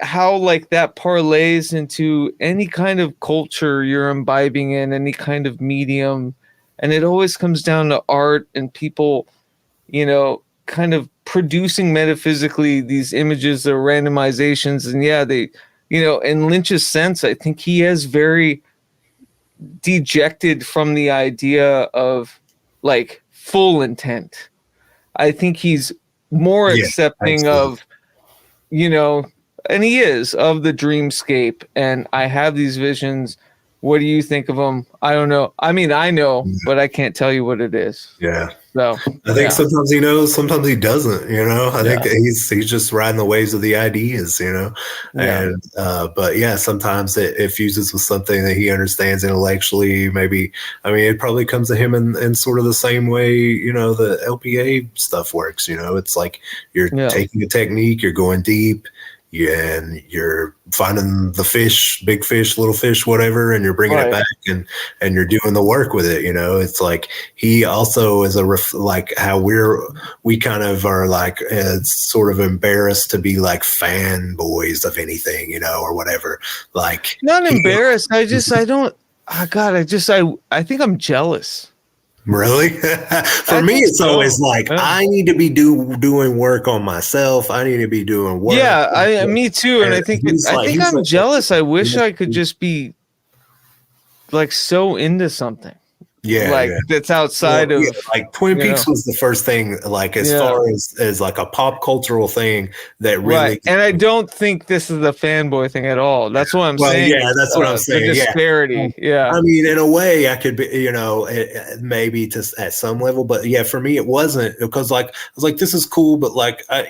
how like that parlays into any kind of culture you're imbibing in, any kind of medium. And it always comes down to art and people, you know, kind of producing metaphysically these images or randomizations. And they, you know, in Lynch's sense, I think he has very dejected from the idea of like full intent. I think he's more accepting of, you know, and he is, of the dreamscape. And I have these visions. What do you think of them? I don't know. I mean, I know, but I can't tell you what it is. Yeah. So I think sometimes he knows, sometimes he doesn't, you know. I think he's just riding the waves of the ideas, you know. And but sometimes it fuses with something that he understands intellectually. Maybe, I mean, it probably comes to him in sort of the same way, you know, the LPA stuff works, you know. It's like you're taking a technique, you're going deep, and you're finding the fish, big fish, little fish, whatever, and you're bringing it back, and you're doing the work with it. You know, it's like he also is like how we kind of are like sort of embarrassed to be like fanboys of anything, you know, or whatever. Like, not embarrassed. I think I'm jealous. Really? For me, it's always like, I need to be doing work on myself. I need to be doing work. Yeah, me too. And I think I'm jealous. I wish I could just be like so into something. That's outside of like Twin Peaks was the first thing, like as far as like a pop cultural thing that really. And I don't think this is a fanboy thing at all. That's what I'm saying. Yeah, that's what I'm saying. The disparity. Yeah. I mean, in a way, I could be, you know, maybe at some level, but for me, it wasn't, because like I was like, this is cool, but like I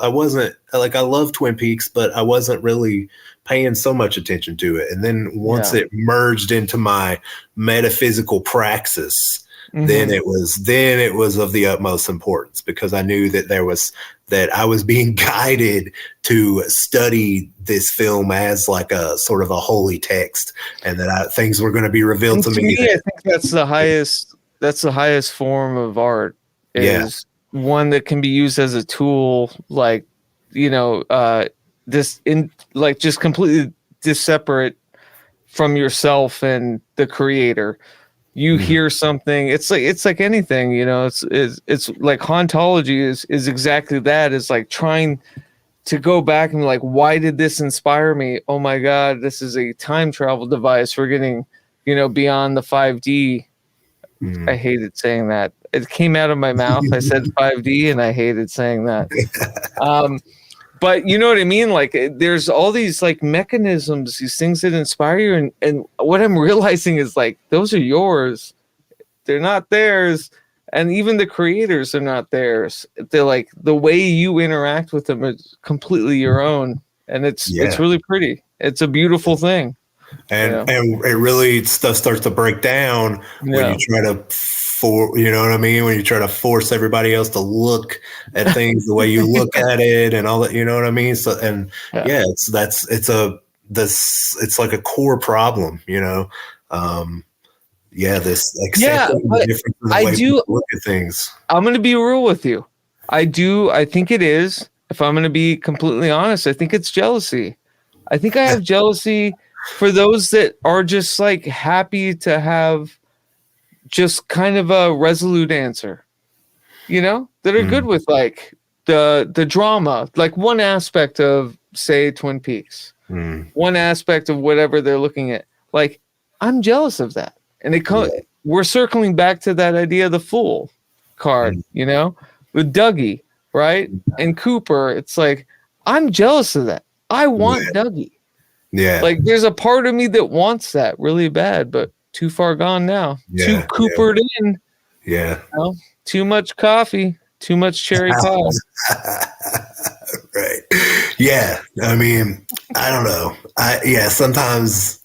wasn't like, I love Twin Peaks, but I wasn't really paying so much attention to it. And then once it merged into my metaphysical praxis, then it was of the utmost importance, because I knew that I was being guided to study this film as like a sort of a holy text, and that things were going to be revealed to me. I think that's the highest form of art, is one that can be used as a tool, like, you know, just completely separate from yourself and the creator. You hear something, it's like anything, you know, it's like hauntology is exactly that. It's like trying to go back and be like, why did this inspire me? Oh my God, this is a time travel device. We're getting, you know, beyond the 5D. I hated saying that. It came out of my mouth. I said 5D and I hated saying that. But you know what I mean? Like, there's all these like mechanisms, these things that inspire you. And what I'm realizing is like, those are yours. They're not theirs. And even the creators are not theirs. They're like, the way you interact with them is completely your own. And it's really pretty. It's a beautiful thing. And it really stuff starts to break down when you try to you know what I mean? When you try to force everybody else to look at things the way you look at it and all that, you know what I mean? So, and it's like a core problem, you know? This different way to look at things. I'm going to be real with you. I think it is. If I'm going to be completely honest, I think it's jealousy. I think I have jealousy for those that are just like happy to have just kind of a resolute answer, you know, that are good with like the drama, like one aspect of, say, Twin Peaks, one aspect of whatever they're looking at. Like, I'm jealous of that. And we're circling back to that idea of the fool, card, you know, with Dougie, right? And Cooper. It's like, I'm jealous of that. I want Dougie. Yeah. Like, there's a part of me that wants that really bad, but too far gone now. Too Coopered in. Yeah. You know? Too much coffee. Too much cherry pie. Right. Yeah. I mean, I don't know. Sometimes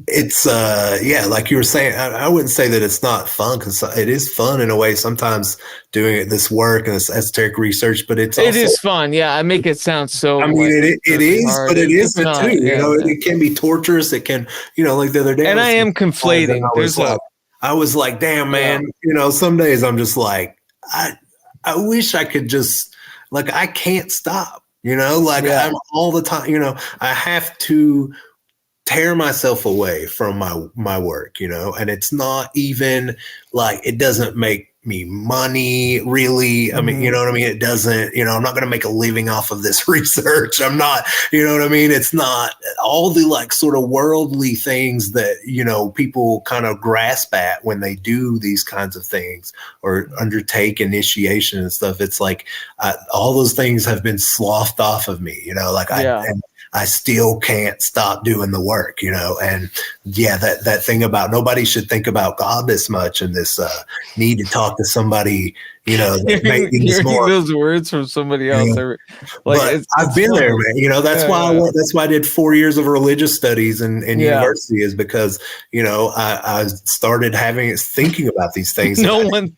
it's like you were saying, I wouldn't say that it's not fun, because it is fun in a way sometimes doing this work and this esoteric research, but it is fun. Yeah, I make it sound so. I mean, it is, hard. But it isn't too. You know, it can be torturous. It can, you know, like the other day. And I am conflating. I was like, damn, man. Yeah. You know, some days I'm just like, I wish I could just, like, I can't stop. You know, like I'm all the time. You know, I have to tear myself away from my work, you know, and it's not even like, it doesn't make me money really. I mean, you know what I mean? It doesn't, you know, I'm not going to make a living off of this research. I'm not, you know what I mean? It's not all the like sort of worldly things that, you know, people kind of grasp at when they do these kinds of things or undertake initiation and stuff. It's like all those things have been sloughed off of me, you know, like I still can't stop doing the work, you know? And that thing about nobody should think about God this much and this need to talk to somebody, you know, hearing those words from somebody else. Yeah. Like I've been there, man. You know, that's why I did 4 years of religious studies in university, is because, you know, I started thinking about these things. And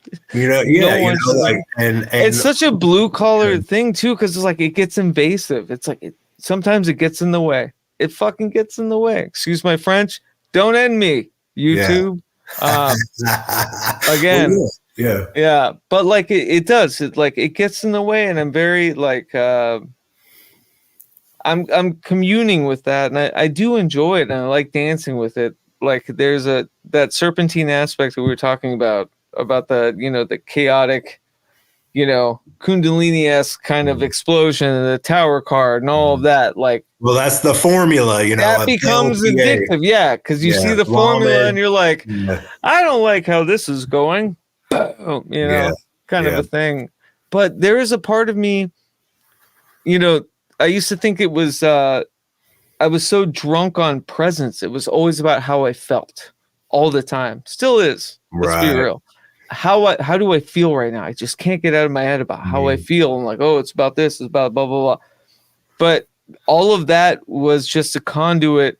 it's such a blue collar thing too, because it's like it gets invasive. It's like sometimes it gets in the way. It fucking gets in the way. Excuse my French. Don't end me, YouTube. Again. Well, yeah. But like it does. It like it gets in the way, and I'm very like I'm communing with that, and I do enjoy it, and I like dancing with it. Like there's that serpentine aspect that we were talking about the, you know, the chaotic, you know, Kundalini-esque kind of explosion and the tower card and all of that. Like, well, that's the formula, you know. That becomes addictive, because you see the formula and you're like, I don't like how this is going, you know, kind of a thing. But there is a part of me, you know, I used to think it was, I was so drunk on presence. It was always about how I felt all the time. Still is. Let's be real. How do I feel right now? I just can't get out of my head about how I feel. I'm like, oh, it's about this, it's about blah, blah, blah. But all of that was just a conduit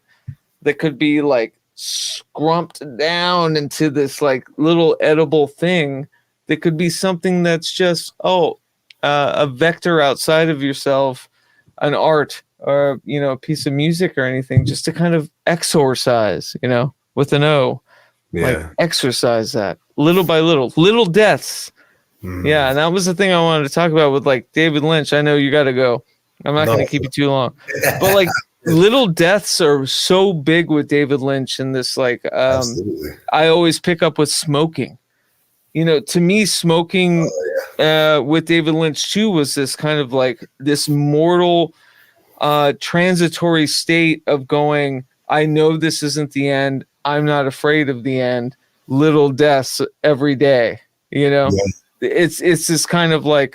that could be like scrumped down into this like little edible thing that could be something that's just, a vector outside of yourself, an art or, you know, a piece of music or anything, just to kind of exorcise, you know, with an O. Like exercise that little by little deaths. Yeah. And that was the thing I wanted to talk about with like David Lynch. I know you got to go. I'm not going to keep you too long, but like little deaths are so big with David Lynch. And this, like, I always pick up with smoking, you know, to me, smoking with David Lynch too, was this kind of like this mortal, transitory state of going, I know this isn't the end. I'm not afraid of the end. Little deaths every day, you know. It's this kind of like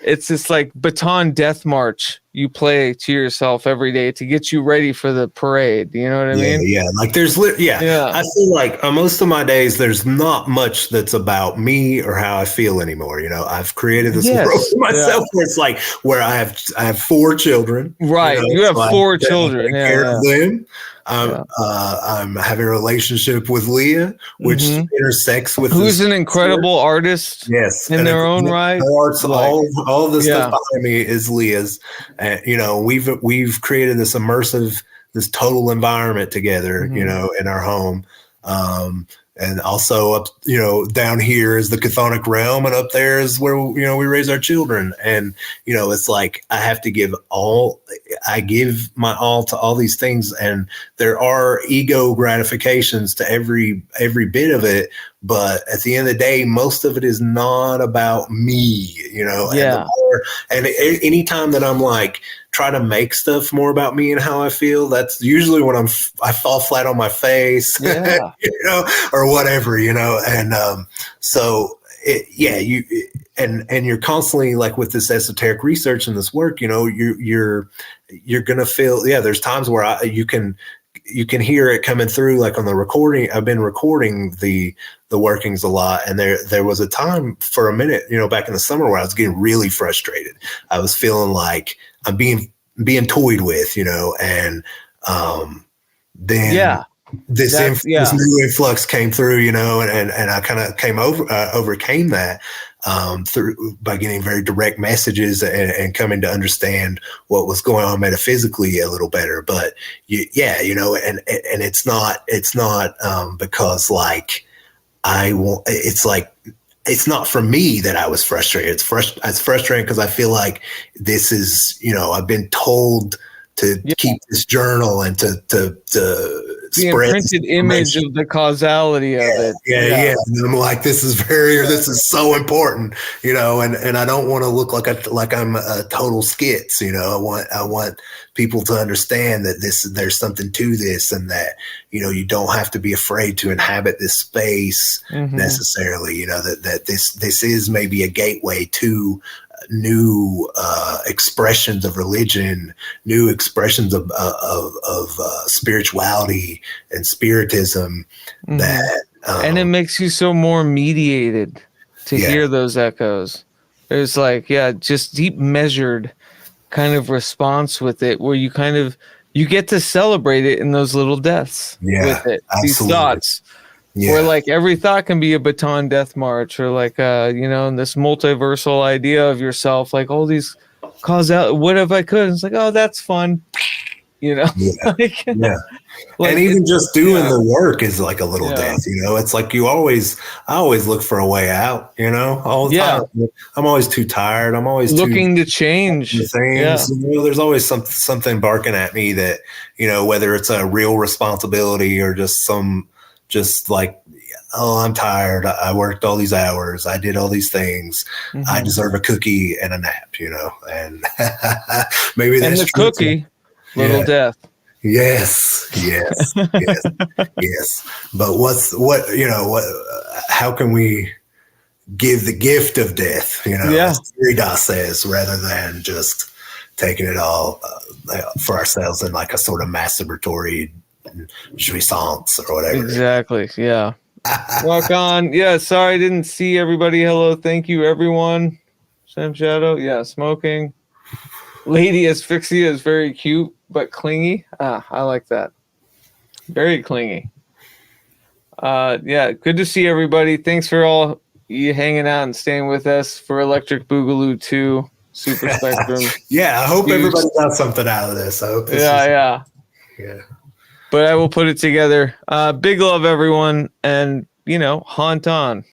it's this like baton death march you play to yourself every day to get you ready for the parade. You know what I mean? Yeah. Like there's I feel like most of my days there's not much that's about me or how I feel anymore. You know, I've created this world for myself where it's like where I have 4 children. Right, you have 4 children. Care of them. I'm having a relationship with Leah, which intersects with who's an incredible artist. Yes, in their own right. Arts, all the stuff behind me is Leah's. And you know, we've created this immersive, this total environment together. You know, in our home. And also up, you know, down here is the chthonic realm, and up there is where, you know, we raise our children. And, you know, it's like I give my all to all these things, and there are ego gratifications to every bit of it. But at the end of the day, most of it is not about me, you know. And anytime that I'm like try to make stuff more about me and how I feel, that's usually when I fall flat on my face, you know, or whatever, you know. And so and you're constantly like with this esoteric research and this work, you're gonna feel, there's times where you can hear it coming through, like on the recording. I've been recording the workings a lot, and there was a time for a minute, back in the summer, where I was getting really frustrated. I was feeling like I'm being toyed with, and then this new influx came through, and I kind of overcame that through by getting very direct messages and coming to understand what was going on metaphysically a little better. But and it's not because like it's not for me that I was frustrated. It's frustrating because I feel like this is, I've been told to keep this journal and to the spread imprinted image of the causality of it. Yeah. And I'm like, this is so important, and I don't want to look like I'm a total skits, I want people to understand that there's something to this, and that, you don't have to be afraid to inhabit this space necessarily, that this is maybe a gateway to new expressions of religion, new expressions of spirituality and spiritism, that and it makes you so more mediated to hear those echoes. There's like just deep measured kind of response with it, where you get to celebrate it in those little deaths with it. Absolutely. These thoughts. Where like every thought can be a baton death march, or like in this multiversal idea of yourself, like all these what if I could? It's like, oh, that's fun. Like, and even just doing the work is like a little death, it's like I always look for a way out, all the time. I'm always too tired. I'm always looking to change things. There's always something barking at me that, whether it's a real responsibility or just like, oh, I'm tired. I worked all these hours. I did all these things. I deserve a cookie and a nap, and maybe that's the cookie, little death. Yes. But how can we give the gift of death, as Derrida says, rather than just taking it all for ourselves in like a sort of masturbatory jouissance or whatever. Exactly. Yeah. Rock on. Yeah. Sorry, I didn't see everybody. Hello. Thank you, everyone. Sam Shadow. Yeah. Smoking. Lady Asphyxia is very cute, but clingy. I like that. Very clingy. Good to see everybody. Thanks for all you hanging out and staying with us for Electric Boogaloo 2 Super Spectrum. I hope everybody got something out of this. I hope this Yeah. But I will put it together. Big love, everyone. And, haunt on.